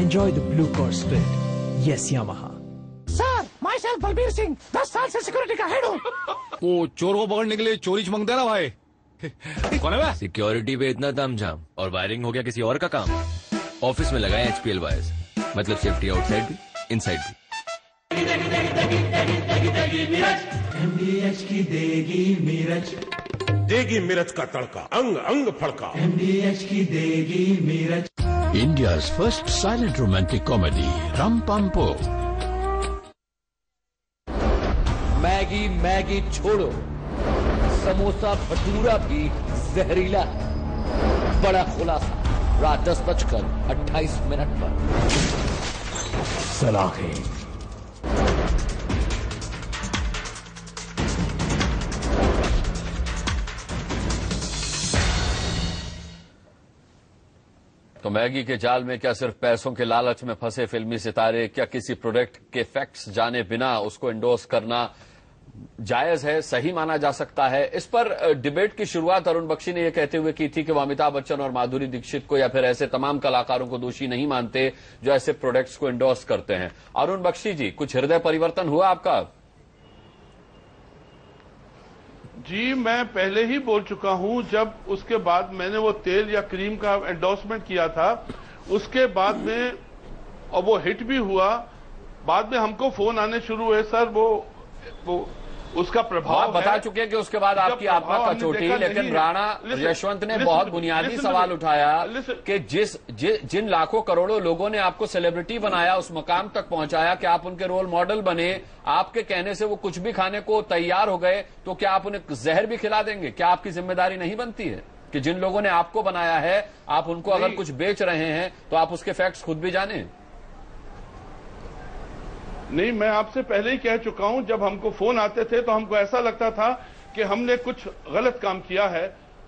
Enjoy the blue car spirit. Yes, Yamaha. Sir, myself Balbir Singh, 10 साल से सिक्योरिटी का हेड हूँ। वो चोर को पकड़ने के लिए चोरी मांगता है ना भाई। कौन है भाई? सिक्योरिटी पे इतना तामझाम और वायरिंग हो गया किसी और का काम। ऑफिस में लगाए HPL वायर्स, मतलब सेफ्टी आउटसाइड भी इनसाइड भी। MDH की देगी मिर्च, देगी मिर्च का तड़का, अंग अंग फड़का। MDH की देगी मिर्च। India's first silent romantic comedy, Ram Pampo. Maggi Maggi छोड़ो, समोसा भटूरा भी जहरीला है। बड़ा खुलासा रात 10:28 पर। सलाखें। तो मैगी के जाल में क्या सिर्फ पैसों के लालच में फंसे फिल्मी सितारे? क्या किसी प्रोडक्ट के फैक्ट्स जाने बिना उसको एंडोर्स करना जायज है, सही माना जा सकता है? इस पर डिबेट की शुरुआत अरुण बख्शी ने यह कहते हुए की थी कि वो अमिताभ बच्चन और माधुरी दीक्षित को या फिर ऐसे तमाम कलाकारों को दोषी नहीं मानते जो ऐसे प्रोडक्ट्स को एंडोर्स करते हैं। अरुण बख्शी जी, कुछ हृदय परिवर्तन हुआ आपका? जी, मैं पहले ही बोल चुका हूं, जब उसके बाद मैंने वो तेल या क्रीम का एंडोर्समेंट किया था, उसके बाद में और वो हिट भी हुआ, बाद में हमको फोन आने शुरू हुए, सर वो उसका प्रभाव आप बता चुके हैं कि उसके बाद आपकी आत्मा का चोटी, लेकिन राणा यशवंत ने बहुत बुनियादी सवाल उठाया कि जिन लाखों करोड़ों लोगों ने आपको सेलिब्रिटी बनाया, उस मकाम तक पहुंचाया कि आप उनके रोल मॉडल बने, आपके कहने से वो कुछ भी खाने को तैयार हो गए, तो क्या आप उन्हें जहर भी खिला देंगे? क्या आपकी जिम्मेदारी नहीं बनती है कि जिन लोगों ने आपको बनाया है, आप उनको अगर कुछ बेच रहे हैं तो आप उसके फैक्ट्स खुद भी जाने? नहीं, मैं आपसे पहले ही कह चुका हूं, जब हमको फोन आते थे तो हमको ऐसा लगता था कि हमने कुछ गलत काम किया है,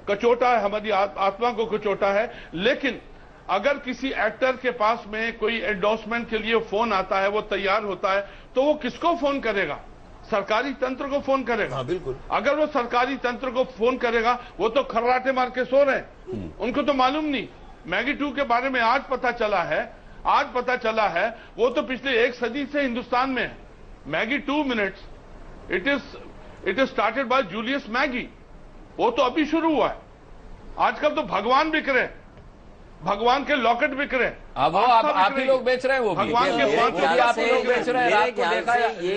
कचोटा है, हमारी आत्मा को कचोटा है। लेकिन अगर किसी एक्टर के पास में कोई एंडोर्समेंट के लिए फोन आता है, वो तैयार होता है, तो वो किसको फोन करेगा? सरकारी तंत्र को फोन करेगा। हाँ, बिल्कुल। अगर वो सरकारी तंत्र को फोन करेगा, वो तो खर्राटे मार के सो रहे हैं, उनको तो मालूम नहीं। मैगी 2 के बारे में आज पता चला है, वो तो पिछले 1 सदी से हिंदुस्तान में है। Maggi 2 minutes, it is started by Julius Maggi, वो तो अभी शुरू हुआ है। आजकल तो भगवान बिक रहे, भगवान के लॉकेट बिक रहे। अब आप ही लोग बेच रहे हैं, वो भगवान के आप लोग बेच रहे हैं, रात को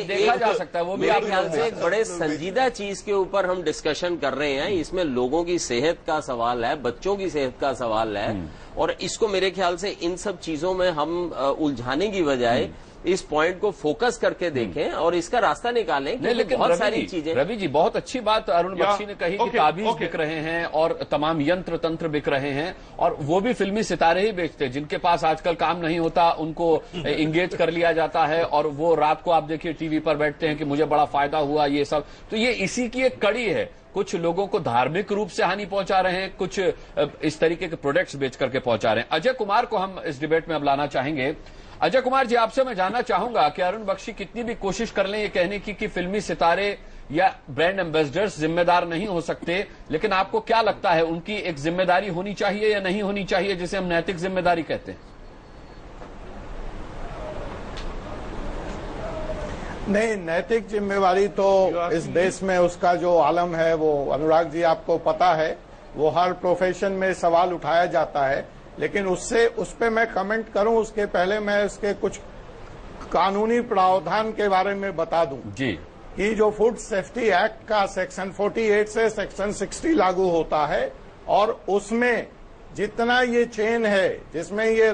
देखा जा सकता है। वो भी मेरे ख्याल से एक बड़े संजीदा चीज के ऊपर हम डिस्कशन कर रहे हैं। इसमें लोगों की सेहत का सवाल है, बच्चों की सेहत का सवाल है, और इसको मेरे ख्याल से इन सब चीजों में हम उलझाने की बजाय इस पॉइंट को फोकस करके देखें और इसका रास्ता निकालें। नहीं, लेकिन बहुत सारी चीजें, रवि जी, बहुत अच्छी बात अरुण बख्शी ने कही कि ताबीज बिक रहे हैं और तमाम यंत्र तंत्र बिक रहे हैं, और वो भी फिल्मी सितारे ही बेचते हैं। जिनके पास आजकल काम नहीं होता, उनको इंगेज कर लिया जाता है, और वो रात को आप देखिए टीवी पर बैठते हैं कि मुझे बड़ा फायदा हुआ, ये सब। तो ये इसी की एक कड़ी है। कुछ लोगों को धार्मिक रूप से हानि पहुंचा रहे हैं, कुछ इस तरीके के प्रोडक्ट्स बेच करके पहुंचा रहे हैं। अजय कुमार को हम इस डिबेट में अब लाना चाहेंगे। अजय कुमार जी, आपसे मैं जानना चाहूंगा कि अरुण बख्शी कितनी भी कोशिश कर लें ये कहने की कि फिल्मी सितारे या ब्रांड एम्बेसडर्स जिम्मेदार नहीं हो सकते, लेकिन आपको क्या लगता है, उनकी एक जिम्मेदारी होनी चाहिए या नहीं होनी चाहिए, जिसे हम नैतिक जिम्मेदारी कहते हैं? नहीं, नैतिक जिम्मेवारी तो इस देश में उसका जो आलम है, वो अनुराग जी आपको पता है, वो हर प्रोफेशन में सवाल उठाया जाता है। लेकिन उस पे मैं कमेंट करूं उसके पहले मैं इसके कुछ कानूनी प्रावधान के बारे में बता दूं जी, कि जो फूड सेफ्टी एक्ट का सेक्शन 48 से सेक्शन 60 लागू होता है, और उसमें जितना ये चेन है जिसमें ये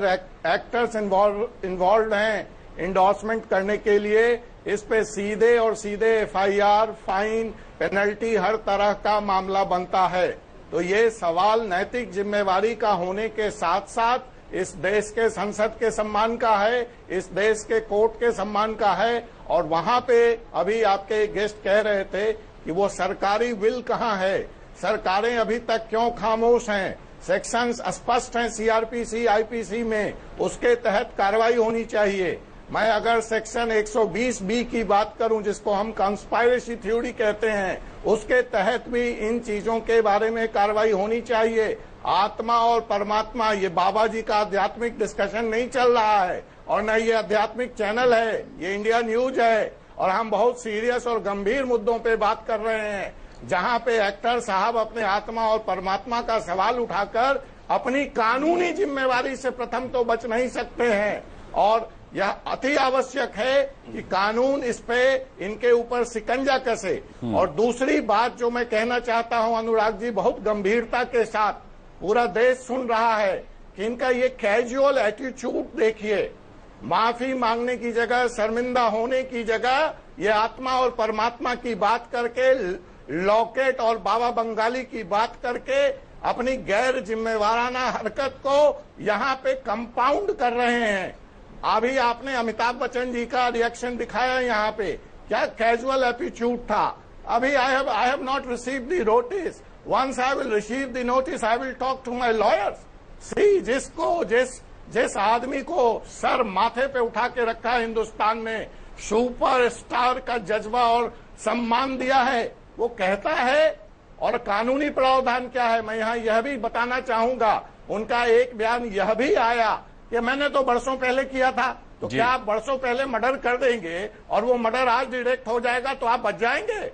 एक्टर्स इन्वॉल्व हैं इंडोर्समेंट करने के लिए, इस पे सीधे और सीधे FIR, फाइन, पेनल्टी हर तरह का मामला बनता है। तो ये सवाल नैतिक जिम्मेवारी का होने के साथ साथ इस देश के संसद के सम्मान का है, इस देश के कोर्ट के सम्मान का है। और वहां पे अभी आपके गेस्ट कह रहे थे कि वो सरकारी विल कहाँ है, सरकारें अभी तक क्यों खामोश हैं। सेक्शंस स्पष्ट हैं CRPC, IPC में, उसके तहत कार्रवाई होनी चाहिए। मैं अगर सेक्शन 120B की बात करूं, जिसको हम कंस्पायरेसी थ्योरी कहते हैं, उसके तहत भी इन चीजों के बारे में कार्रवाई होनी चाहिए। आत्मा और परमात्मा, ये बाबा जी का आध्यात्मिक डिस्कशन नहीं चल रहा है और न ये आध्यात्मिक चैनल है, ये इंडिया न्यूज है। और हम बहुत सीरियस और गंभीर मुद्दों पे बात कर रहे हैं, जहां पे एक्टर साहब अपने आत्मा और परमात्मा का सवाल उठाकर अपनी कानूनी जिम्मेवारी से प्रथम तो बच नहीं सकते हैं। और यह अति आवश्यक है कि कानून इस पे इनके ऊपर शिकंजा कसे। और दूसरी बात जो मैं कहना चाहता हूं अनुराग जी, बहुत गंभीरता के साथ पूरा देश सुन रहा है कि इनका ये कैजुअल एटीट्यूड देखिए। माफी मांगने की जगह, शर्मिंदा होने की जगह, ये आत्मा और परमात्मा की बात करके, लॉकेट और बाबा बंगाली की बात करके अपनी गैर जिम्मेवाराना हरकत को यहाँ पे कंपाउंड कर रहे हैं। अभी आपने अमिताभ बच्चन जी का रिएक्शन दिखाया यहाँ पे, क्या कैजुअल एटीट्यूड था। अभी I have not received the notice, once I will receive the notice I will talk to my lawyers. See, जिस आदमी को सर माथे पे उठा के रखा है हिंदुस्तान ने, सुपरस्टार का जज्बा और सम्मान दिया है, वो कहता है। और कानूनी प्रावधान क्या है, मैं यहाँ यह भी बताना चाहूंगा, उनका एक बयान यह भी आया कि मैंने तो बरसों पहले किया था। तो क्या आप बरसों पहले मर्डर कर देंगे और वो मर्डर आज डिटेक्ट हो जाएगा तो आप बच जाएंगे।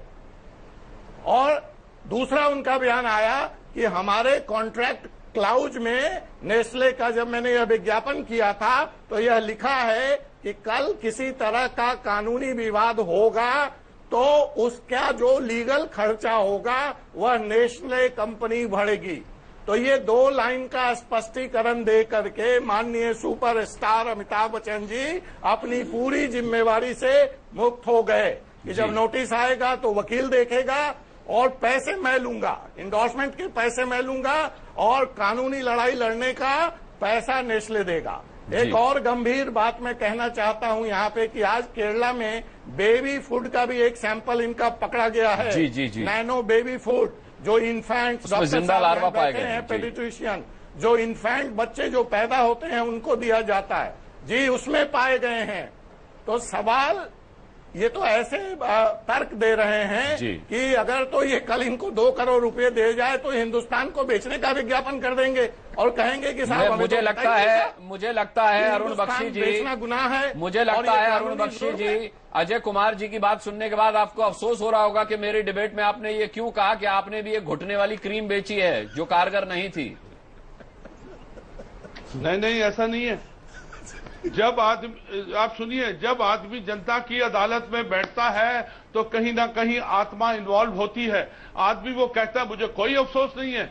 और दूसरा उनका बयान आया कि हमारे कॉन्ट्रैक्ट क्लाउज में नेस्ले का जब मैंने यह विज्ञापन किया था तो यह लिखा है कि कल किसी तरह का कानूनी विवाद होगा तो उसका जो लीगल खर्चा होगा वह नेस्ले कंपनी भरेगी। तो ये 2 लाइन का स्पष्टीकरण दे करके माननीय सुपरस्टार अमिताभ बच्चन जी अपनी पूरी जिम्मेवारी से मुक्त हो गए कि जब नोटिस आएगा तो वकील देखेगा और पैसे मैं लूंगा, इंडोर्समेंट के पैसे मैं लूंगा और कानूनी लड़ाई लड़ने का पैसा नेस्ले देगा। एक और गंभीर बात मैं कहना चाहता हूं यहाँ पे कि आज केरला में बेबी फूड का भी एक सैंपल इनका पकड़ा गया है। जी। नैनो बेबी फूड, जो इन्फेंट जिंदा लार्वा पाए गए हैं, पेडिट्रिशियन, जो इन्फेंट बच्चे जो पैदा होते हैं उनको दिया जाता है जी, उसमें पाए गए हैं। तो सवाल ये तो ऐसे तर्क दे रहे हैं कि अगर तो ये कल इनको 2 करोड़ रुपए दे जाए तो हिंदुस्तान को बेचने का विज्ञापन कर देंगे और कहेंगे कि साहब मुझे लगता है अरुण बख्शी जी, बेचना गुनाह है। मुझे लगता है अरुण बख्शी जी, अजय कुमार जी की बात सुनने के बाद आपको अफसोस हो रहा होगा कि मेरी डिबेट में आपने ये क्यों कहा कि आपने भी एक घुटने वाली क्रीम बेची है जो कारगर नहीं थी। नहीं, ऐसा नहीं है। जब आदमी, आप सुनिए, जब आदमी जनता की अदालत में बैठता है तो कहीं ना कहीं आत्मा इन्वॉल्व होती है। आदमी वो कहता है मुझे कोई अफसोस नहीं है,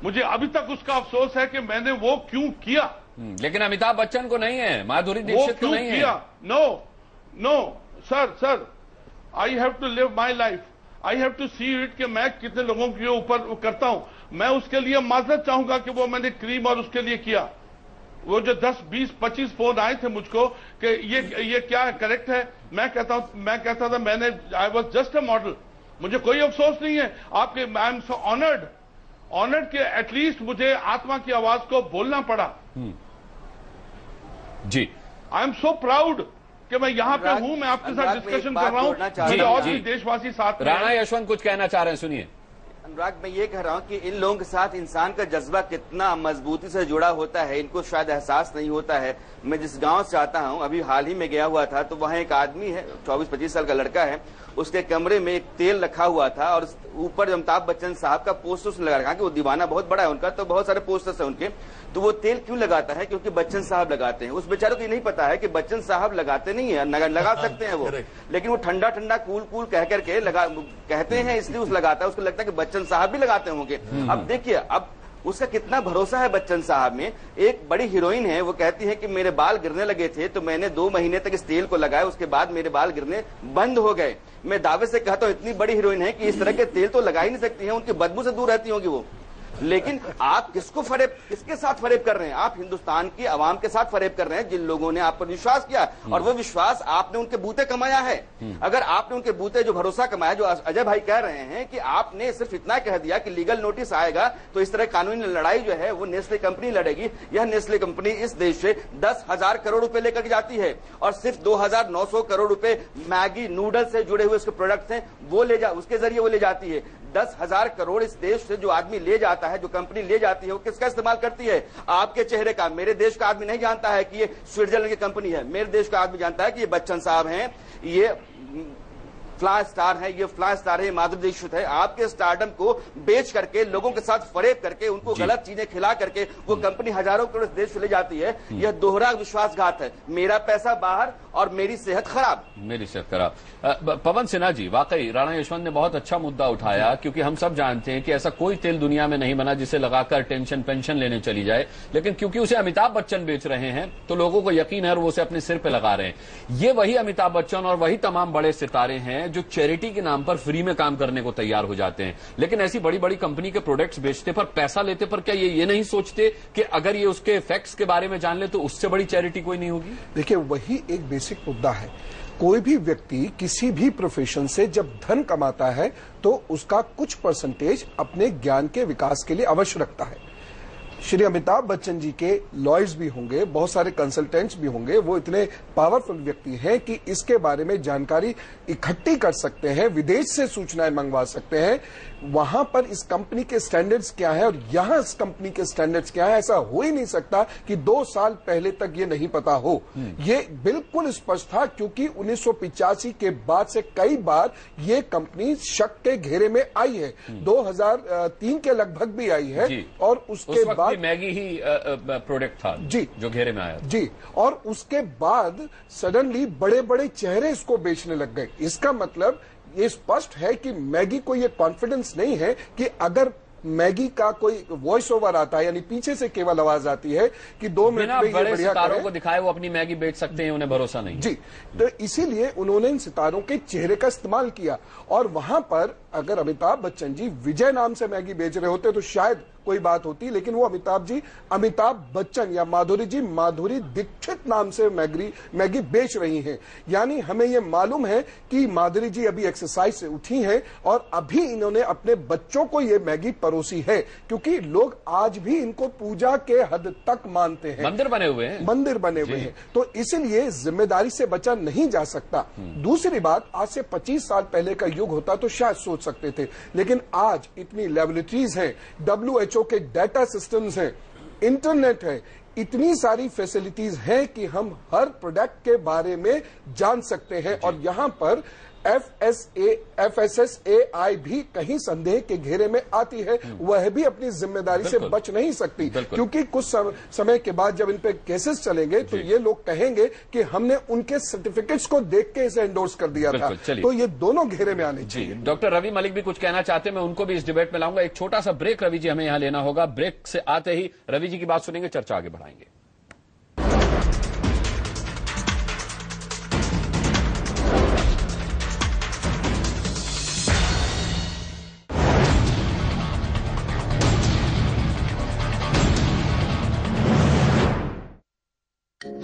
मुझे अभी तक उसका अफसोस है कि मैंने वो क्यों किया। लेकिन अमिताभ बच्चन को नहीं है, माधुरी दीक्षित को नहीं है। No sir, I have to live my life, I have to see it कि मैं कितने लोगों के ऊपर करता हूं। मैं उसके लिए माजरत चाहूंगा कि वो मैंने क्रीम और उसके लिए किया। वो जो 10, 20, 25 फोन आए थे मुझको कि ये क्या है, करेक्ट है, मैं कहता था मैंने, I was just a model, मुझे कोई अफसोस नहीं है। आपके, आई एम सो ऑनर्ड कि एटलीस्ट मुझे आत्मा की आवाज को बोलना पड़ा। जी, आई एम सो प्राउड कि मैं यहाँ पे हूं, मैं आपके साथ डिस्कशन कर रहा हूं और भी देशवासी साथ। राणा यशवंत कुछ कहना चाह रहे हैं, सुनिए। अनुराग, मैं ये कह रहा हूं कि इन लोगों के साथ इंसान का जज्बा कितना मजबूती से जुड़ा होता है, इनको शायद एहसास नहीं होता है। मैं जिस गांव से आता हूं, अभी हाल ही में गया हुआ था, तो वहां एक आदमी है, 24-25 साल का लड़का है, उसके कमरे में एक तेल रखा हुआ था और ऊपर अमिताभ बच्चन साहब का पोस्टर लगा रखा कि वो दीवाना बहुत बड़ा है उनका, तो बहुत सारे पोस्टर्स है उनके। तो वो तेल क्यों लगाता है? क्योंकि बच्चन साहब लगाते हैं। उस बेचारे को ये नहीं पता है कि बच्चन साहब लगाते नहीं है, लगा सकते हैं वो, लेकिन वो ठंडा ठंडा कूल कह करके कहते हैं, इसलिए उस लगाता है। उसको लगता है कि बच्चन साहब भी लगाते होंगे। अब देखिए, अब उसका कितना भरोसा है बच्चन साहब में। एक बड़ी हीरोइन है, वो कहती है कि मेरे बाल गिरने लगे थे तो मैंने 2 महीने तक इस तेल को लगाया, उसके बाद मेरे बाल गिरने बंद हो गए। मैं दावे से कहता हूं इतनी बड़ी हीरोइन है कि इस तरह के तेल तो लगा ही नहीं सकती है, उनकी बदबू से दूर रहती होगी वो। लेकिन आप किसके साथ फरेब कर रहे हैं? आप हिंदुस्तान की आवाम के साथ फरेब कर रहे हैं, जिन लोगों ने आप पर विश्वास किया, और वो विश्वास आपने उनके बूते कमाया है। अगर आपने उनके बूते जो भरोसा कमाया, जो अजय भाई कह रहे हैं कि आपने सिर्फ इतना कह दिया कि लीगल नोटिस आएगा तो इस तरह कानूनी लड़ाई जो है वो नेस्ले कंपनी लड़ेगी। यह नेस्ले कंपनी इस देश से 10,000 करोड़ रुपए लेकर जाती है, और सिर्फ 2,900 करोड़ रुपए मैगी नूडल से जुड़े हुए उसके प्रोडक्ट्स हैं, वो उसके जरिए वो ले जाती है। 10,000 करोड़ इस देश से जो आदमी ले जाता है, जो कंपनी ले जाती है, वो किसका इस्तेमाल करती है? आपके चेहरे का। मेरे देश का आदमी नहीं जानता है कि ये स्विट्जरलैंड की कंपनी है। मेरे देश का आदमी जानता है कि ये बच्चन साहब हैं, ये फ्लाश स्टार है, ये फ्लाश स्टार है, माधुरी दीक्षित है। आपके स्टारडम को बेच करके, लोगों के साथ फरेब करके, उनको गलत चीजें खिला करके वो कंपनी हजारों करोड़ देश से ले जाती है। यह दोहरा विश्वासघात है। मेरा पैसा बाहर और मेरी सेहत खराब। मेरी सेहत खराब। पवन सिन्हा जी, वाकई राणा यशवंत ने बहुत अच्छा मुद्दा उठाया, क्योंकि हम सब जानते हैं कि ऐसा कोई तेल दुनिया में नहीं बना जिसे लगाकर टेंशन पेंशन लेने चली जाए, लेकिन क्योंकि उसे अमिताभ बच्चन बेच रहे हैं तो लोगों को यकीन है और वो उसे अपने सिर पे लगा रहे हैं। ये वही अमिताभ बच्चन और वही तमाम बड़े सितारे हैं जो चैरिटी के नाम पर फ्री में काम करने को तैयार हो जाते हैं, लेकिन ऐसी बड़ी बड़ी कंपनी के प्रोडक्ट्स बेचते पर, पैसा लेते पर क्या ये नहीं सोचते कि अगर ये उसके इफेक्ट्स के बारे में जान ले तो उससे बड़ी चैरिटी कोई नहीं होगी? देखिए, वही एक बेसिक मुद्दा है। कोई भी व्यक्ति किसी भी प्रोफेशन से जब धन कमाता है तो उसका कुछ परसेंटेज अपने ज्ञान के विकास के लिए अवश्य रखता है। श्री अमिताभ बच्चन जी के लॉयर्स भी होंगे, बहुत सारे कंसल्टेंट्स भी होंगे, वो इतने पावरफुल व्यक्ति हैं कि इसके बारे में जानकारी इकट्ठी कर सकते हैं, विदेश से सूचनाएं मंगवा सकते हैं। वहां पर इस कंपनी के स्टैंडर्ड्स क्या है और यहां इस कंपनी के स्टैंडर्ड्स क्या है, ऐसा हो ही नहीं सकता कि 2 साल पहले तक ये नहीं पता हो। ये बिल्कुल स्पष्ट था, क्योंकि 1985 के बाद से कई बार ये कंपनी शक के घेरे में आई है। 2003 के लगभग भी आई है, और उसके बाद मैगी ही प्रोडक्ट था जी जो घेरे में आया जी, और उसके बाद सडनली बड़े बड़े चेहरे इसको बेचने लग गए। इसका मतलब ये स्पष्ट है कि मैगी को ये कॉन्फिडेंस नहीं है कि अगर मैगी का कोई वॉइस ओवर आता है, यानी पीछे से केवल आवाज आती है कि 2 मिनट में ये बड़े बढ़िया सितारों को दिखाए वो अपनी मैगी बेच सकते हैं, उन्हें भरोसा नहीं जी। तो इसीलिए उन्होंने इन सितारों के चेहरे का इस्तेमाल किया, और वहां पर अगर अमिताभ बच्चन जी विजय नाम से मैगी बेच रहे होते तो शायद कोई बात होती, लेकिन वो अमिताभ बच्चन या माधुरी जी माधुरी दीक्षित नाम से मैगी बेच रही हैं। यानी हमें ये मालूम है कि माधुरी जी अभी एक्सरसाइज से उठी हैं और अभी इन्होंने अपने बच्चों को ये मैगी परोसी है, क्योंकि लोग आज भी इनको पूजा के हद तक मानते हैं। मंदिर बने हुए हैं तो इसलिए जिम्मेदारी से बचा नहीं जा सकता। दूसरी बात, आज से 25 साल पहले का युग होता तो शायद सोच सकते थे, लेकिन आज इतनी लेबोरेटरीज हैं, WHO के डाटा सिस्टम्स हैं, इंटरनेट है, इतनी सारी फैसिलिटीज हैं कि हम हर प्रोडक्ट के बारे में जान सकते हैं, और यहां पर FSSAI भी कहीं संदेह के घेरे में आती है। वह भी अपनी जिम्मेदारी से बच नहीं सकती, क्योंकि कुछ समय के बाद जब इन पे केसेस चलेंगे तो ये लोग कहेंगे कि हमने उनके सर्टिफिकेट्स को देख के इसे एंडोर्स कर दिया था। तो ये दोनों घेरे में आने चाहिए। डॉक्टर रवि मलिक भी कुछ कहना चाहते हैं, मैं उनको भी इस डिबेट में लाऊंगा। एक छोटा सा ब्रेक रवि जी हमें यहां लेना होगा। ब्रेक से आते ही रवि जी की बात सुनेंगे, चर्चा आगे बढ़ाएंगे।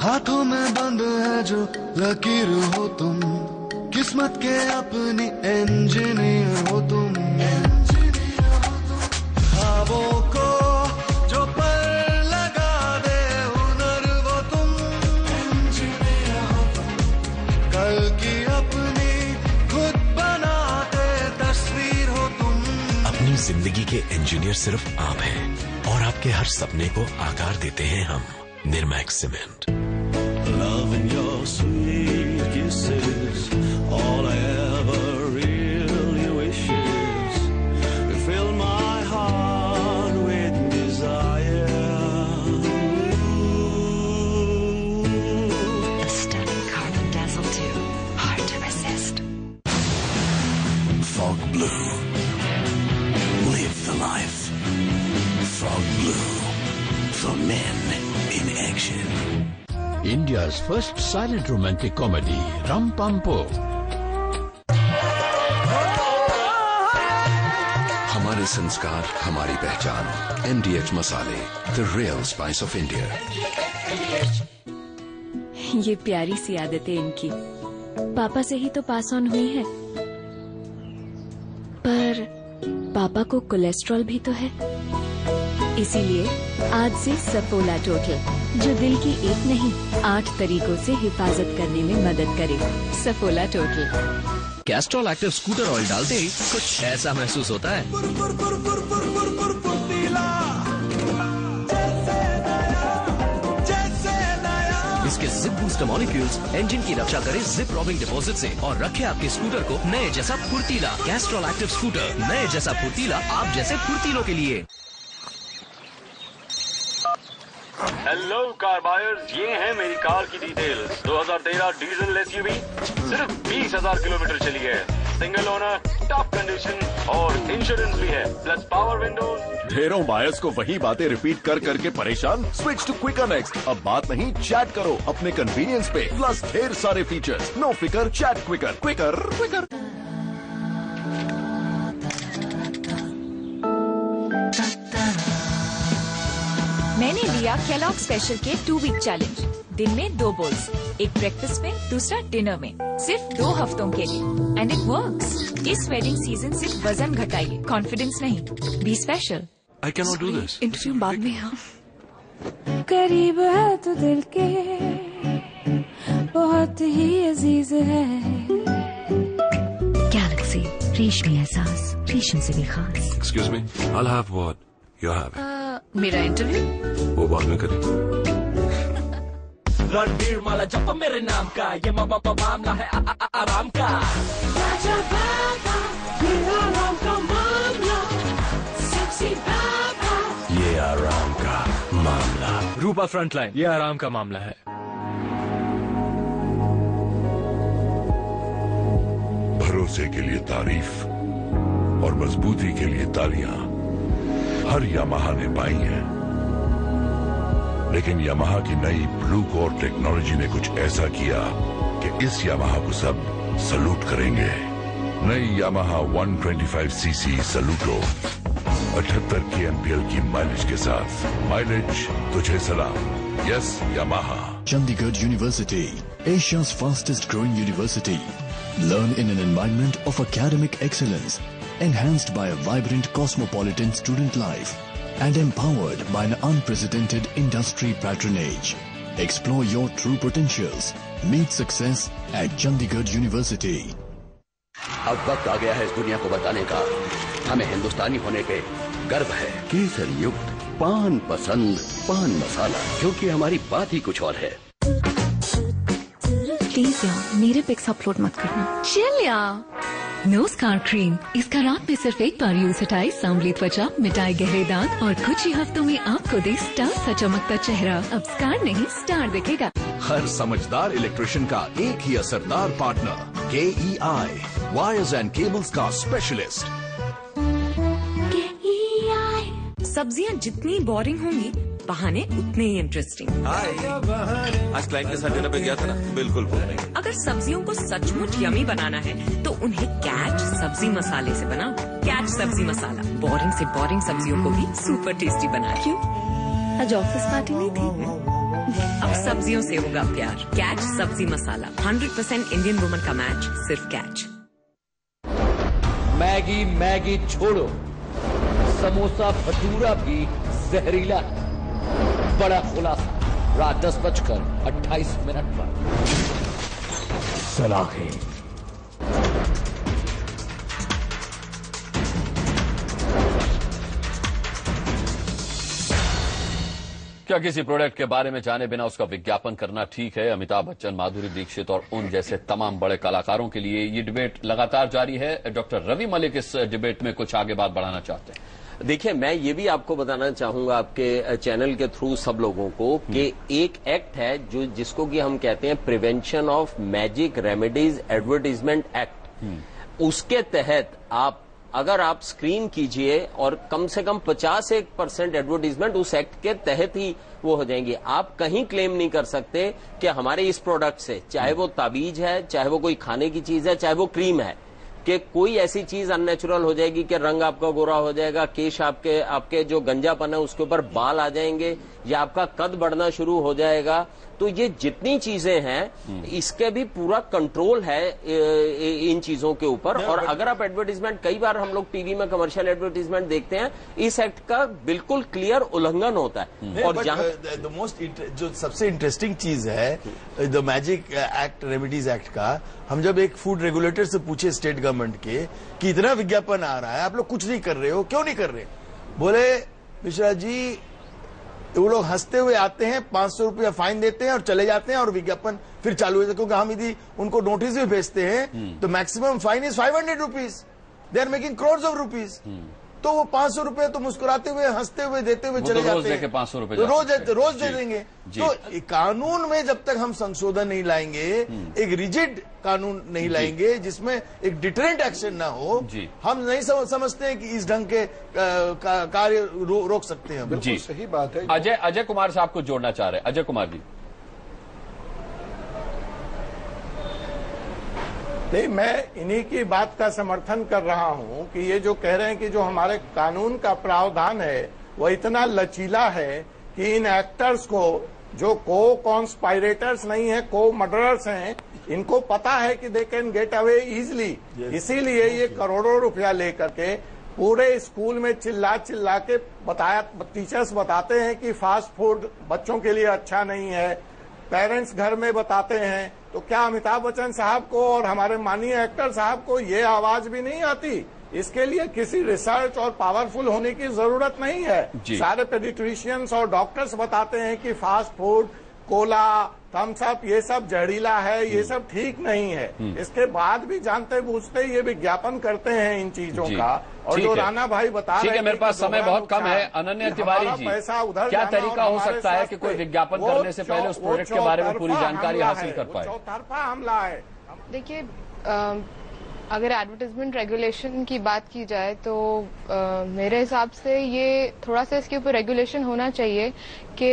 हाथों में बंद है जो लकीर हो तुम, किस्मत के अपनी इंजीनियर हो तुम, ख्वाबों को जो पर लगा दे हुनर वो तुम, कल की अपनी खुद बनाते तस्वीर हो तुम। अपनी जिंदगी के इंजीनियर सिर्फ आप हैं, और आपके हर सपने को आकार देते हैं हम, निर्मैक्स cement. Loving your sweet kisses, all I ever really wish is to fill my heart with desire. The stunning carbon dazzle too, hard to resist. Fog Blue. Live the life. Frog Blue for men in action. India's first silent romantic comedy, Rampampo. हमारे संस्कार, हमारी पहचान। MDH मसाले, the real spice of India. ये प्यारी सी आदतें इनकी पापा से ही तो पास ऑन हुई है, पर पापा को कोलेस्ट्रॉल भी तो है। इसीलिए आज से सफोला टोटल, जो दिल की एक नहीं 8 तरीकों से हिफाजत करने में मदद करे। Saffola total. Castrol active scooter oil डालते ही कुछ ऐसा महसूस होता है। इसके जिप बूस्टर मॉलिक्यूल्स इंजन की रक्षा करे जिप रॉबिंग डिपॉजिट से और रखे आपके स्कूटर को नए जैसा फुर्तीला। कैस्ट्रॉल एक्टिव स्कूटर, नए जैसा फुर्तीला, आप जैसे फुर्तीलों के लिए। हेलो कार बायर्स, ये है मेरी कार की डिटेल्स। 2013 डीजल एसयूवी, सिर्फ 20,000 किलोमीटर चली है, सिंगल ओनर, टॉप कंडीशन और इंश्योरेंस भी है, प्लस पावर विंडोज। ढेरों बायर्स को वही बातें रिपीट कर करके परेशान? Switch to Quikr next. अब बात नहीं, चैट करो अपने कन्वीनियंस पे, प्लस ढेर सारे फीचर्स। नो फिकर, चैट क्विकर, क्विकर क्विकर। मैंने लिया केलॉग स्पेशल के 2 वीक चैलेंज। दिन में 2 बोल्स, एक ब्रेकफास्ट में, दूसरा डिनर में, सिर्फ 2 हफ्तों के लिए। And it works. इस वेडिंग सीजन सिर्फ वजन घटाइए, कॉन्फिडेंस नहीं। Be special. I cannot do this. Interview बाद में। हाँ, करीब है तो दिल के बहुत ही अजीज है। गैलेक्सी, रेशमी एहसास, रेशम से भी खास। Excuse me, I'll have what you have. मेरा इंटरव्यू वो बाद में करें। रणवीर माला जप मेरे नाम का, ये मामला है आराम का। ये आराम का मामला। रूपा फ्रंटलाइन, ये आराम का मामला है। भरोसे के लिए तारीफ और मजबूती के लिए तालियां हर यामाहा ने पाई हैं, लेकिन यामाहा की नई ब्लू कोर टेक्नोलॉजी ने कुछ ऐसा किया कि इस यामाहा को सब सलूट करेंगे। नई यामाहा 125cc सलूटो 78 kmpl की माइलेज के साथ। माइलेज तुझे सलाम। Yes Yamaha. Chandigarh University, Asia's fastest growing university. Learn in an environment of academic excellence, enhanced by a vibrant cosmopolitan student life and empowered by an unprecedented industry patronage. Explore your true potentials. Meet success at Chandigarh University. अब वक्त आ गया है इस दुनिया को बताने का, हमें हिंदुस्तानी होने पे गर्व है। केसर युक्त पान पसंद पान मसाला, क्योंकि हमारी बात ही कुछ और है। प्लीज यार, मेरे पिक्स अपलोड मत करना। चिल यार। नो स्कार क्रीम, इसका रात में सिर्फ एक बार यूज हटाए सांवली त्वचा, मिटाए गहरे दाग और कुछ ही हफ्तों में आपको दे स्टार सा चमकता चेहरा। अब स्कार नहीं स्टार दिखेगा। हर समझदार इलेक्ट्रिशियन का एक ही असरदार partner, KEI, wires and cables का स्पेशलिस्ट। सब्जियां जितनी बोरिंग होंगी, बहाने उतने ही इंटरेस्टिंग। आज क्लाइंट के साथ डिनर पे गया था ना, बिल्कुल बोरिंग। अगर सब्जियों को सचमुच यमी बनाना है तो उन्हें कैच सब्जी मसाले से बनाओ। कैच सब्जी मसाला बोरिंग से बोरिंग सब्जियों को भी सुपर टेस्टी बना। क्यों? आज ऑफिस पार्टी नहीं थी? अब सब्जियों से होगा प्यार। कैच सब्जी मसाला, 100% इंडियन वुमन का मैच, सिर्फ कैच। मैगी छोड़ो, समोसा भटूरा भी जहरीला है। बड़ा खुलासा रात 10:28 पर। सलाखें। क्या किसी प्रोडक्ट के बारे में जाने बिना उसका विज्ञापन करना ठीक है? अमिताभ बच्चन, माधुरी दीक्षित और उन जैसे तमाम बड़े कलाकारों के लिए ये डिबेट लगातार जारी है। डॉक्टर रवि मलिक इस डिबेट में कुछ आगे बात बढ़ाना चाहते हैं। देखिए, मैं ये भी आपको बताना चाहूंगा आपके चैनल के थ्रू सब लोगों को कि एक एक्ट है जिसको कि हम कहते हैं prevention of magic remedies advertisement act. उसके तहत आप अगर आप स्क्रीन कीजिए और कम से कम 51% एडवर्टीजमेंट उस एक्ट के तहत ही वो हो जाएंगी। आप कहीं क्लेम नहीं कर सकते कि हमारे इस प्रोडक्ट से, चाहे वो ताबीज है, चाहे वो कोई खाने की चीज है, चाहे वो क्रीम है, कि कोई ऐसी चीज अननेचुरल हो जाएगी कि रंग आपका गोरा हो जाएगा, केश आपके जो गंजापन है उसके ऊपर बाल आ जाएंगे, या आपका कद बढ़ना शुरू हो जाएगा। तो ये जितनी चीजें हैं इसके भी पूरा कंट्रोल है इन चीजों के ऊपर। और अगर आप एडवर्टीजमेंट, कई बार हम लोग टीवी में कमर्शियल एडवर्टीजमेंट देखते हैं, इस एक्ट का बिल्कुल क्लियर उल्लंघन होता है। और जहां द मोस्ट जो सबसे इंटरेस्टिंग चीज है the magic act, remedies act का, हम जब एक फूड रेगुलेटर से पूछे स्टेट गवर्नमेंट के कि इतना विज्ञापन आ रहा है, आप लोग कुछ नहीं कर रहे हो, क्यों नहीं कर रहे? बोले मिश्रा जी, वो लोग हंसते हुए आते हैं, 500 रुपया फाइन देते हैं और चले जाते हैं और विज्ञापन फिर चालू है, क्योंकि हम यदि उनको नोटिस भी भेजते हैं तो maximum fine is 500 rupees, they are making crore of rupees. तो वो 500 रुपए तो मुस्कुराते हुए, हंसते हुए, देते हुए चले जाते हैं। 500 रुपए रोज दे देंगे। तो कानून में जब तक हम संशोधन नहीं लाएंगे, एक रिजिड कानून नहीं लाएंगे जिसमें एक डिटरेंट एक्शन ना हो, हम नहीं समझते हैं कि इस ढंग के कार्य रोक सकते हैं। बिल्कुल सही बात है। अजय कुमार साहब को जोड़ना चाह रहे हैं। अजय कुमार जी। नहीं, मैं इन्हीं की बात का समर्थन कर रहा हूं कि ये जो कह रहे हैं कि जो हमारे कानून का प्रावधान है वो इतना लचीला है कि इन एक्टर्स को, जो को कॉन्स्पायरेटर्स नहीं है, को मर्डरर्स हैं, इनको पता है कि they can get away easily. इसीलिए ये करोड़ों रुपया लेकर के पूरे स्कूल में चिल्ला चिल्ला के टीचर्स बताते हैं कि फास्ट फूड बच्चों के लिए अच्छा नहीं है, पेरेंट्स घर में बताते हैं। तो क्या अमिताभ बच्चन साहब को और हमारे माननीय एक्टर साहब को ये आवाज भी नहीं आती? इसके लिए किसी रिसर्च और पावरफुल होने की जरूरत नहीं है। सारे पेडिट्रिशियंस और डॉक्टर्स बताते हैं कि fast food, cola, Thums Up, ये सब जहरीला है, ये सब ठीक नहीं है। इसके बाद भी जानते बूझते ये विज्ञापन करते हैं इन चीजों का। और जो राणा भाई बता रहे हैं, मेरे पास समय बहुत कम है। अनन्या तिवारी जी, पैसा उधर क्या तरीका हो सकता है कि कोई विज्ञापन करने से पहले उस प्रोडक्ट के बारे में पूरी जानकारी हासिल कर पाए? चौतरफा हमला है। देखिए, अगर एडवर्टाइजमेंट रेगुलेशन की बात की जाए तो मेरे हिसाब से ये थोड़ा सा इसके ऊपर रेगुलेशन होना चाहिए कि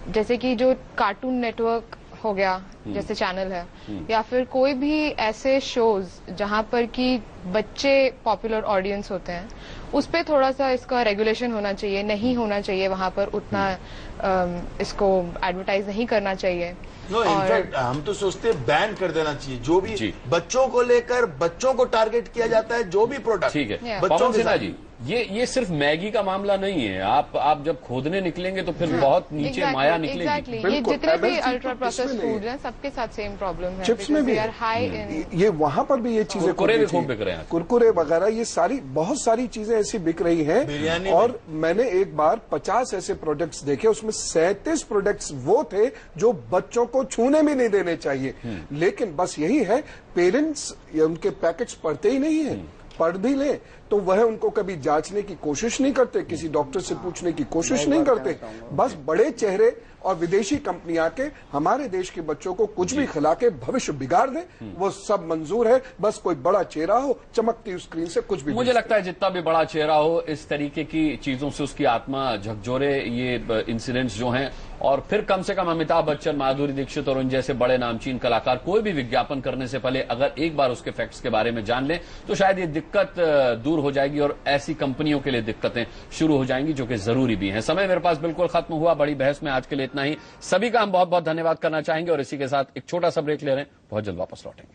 जैसे कि जो कार्टून नेटवर्क हो गया, जैसे चैनल है, या फिर कोई भी ऐसे शोज जहां पर कि बच्चे पॉपुलर ऑडियंस होते हैं, उस पे थोड़ा सा इसका रेगुलेशन होना चाहिए। नहीं होना चाहिए वहां पर उतना इसको एडवर्टाइज नहीं करना चाहिए। इनफैक्ट हम तो सोचते हैं बैन कर देना चाहिए, जो भी बच्चों को लेकर बच्चों को टारगेट किया जाता है, जो भी प्रोडक्ट। ठीक है, बच्चों के साथ जी, ये सिर्फ मैगी का मामला नहीं है। आप जब खोदने निकलेंगे तो फिर बहुत नीचे माया निकलेगी। ये जितने भी अल्ट्रा प्रोसेस्ड फूड हैं, सबके साथ सेम प्रॉब्लम है। चिप्स में भी ये वहां पर भी ये चीजें, कुरकुरे भी खूब बिक रहे हैं, कुरकुरे वगैरह, ये सारी बहुत सारी चीजें ऐसी बिक रही हैं। और मैंने एक बार 50 ऐसे प्रोडक्ट्स देखे, उसमें 37 प्रोडक्ट्स वो थे जो बच्चों को छूने भी नहीं देने चाहिए। लेकिन बस यही है, पेरेंट्स उनके पैकेट्स पढ़ते ही नहीं है। पढ़ भी ले तो वह उनको कभी जांचने की कोशिश नहीं करते, किसी डॉक्टर से पूछने की कोशिश नहीं करते। बस बड़े चेहरे और विदेशी कंपनियां के हमारे देश के बच्चों को कुछ भी खिला के भविष्य बिगाड़ दे, वो सब मंजूर है। बस कोई बड़ा चेहरा हो, चमकती स्क्रीन से कुछ भी। मुझे लगता है जितना भी बड़ा चेहरा हो, इस तरीके की चीजों से उसकी आत्मा झकझोरे ये इंसिडेंट्स जो हैं। और फिर कम से कम अमिताभ बच्चन, माधुरी दीक्षित और उन जैसे बड़े नामचीन कलाकार कोई भी विज्ञापन करने से पहले अगर एक बार उसके फैक्ट्स के बारे में जान लें तो शायद ये दिक्कत दूर हो जाएगी और ऐसी कंपनियों के लिए दिक्कतें शुरू हो जाएंगी, जो कि जरूरी भी हैं। समय मेरे पास बिल्कुल खत्म हुआ। बड़ी बहस में आज के लिए इतना ही। सभी का हम बहुत बहुत धन्यवाद करना चाहेंगे और इसी के साथ एक छोटा सा ब्रेक ले रहे हैं, बहुत जल्द वापस लौटेंगे।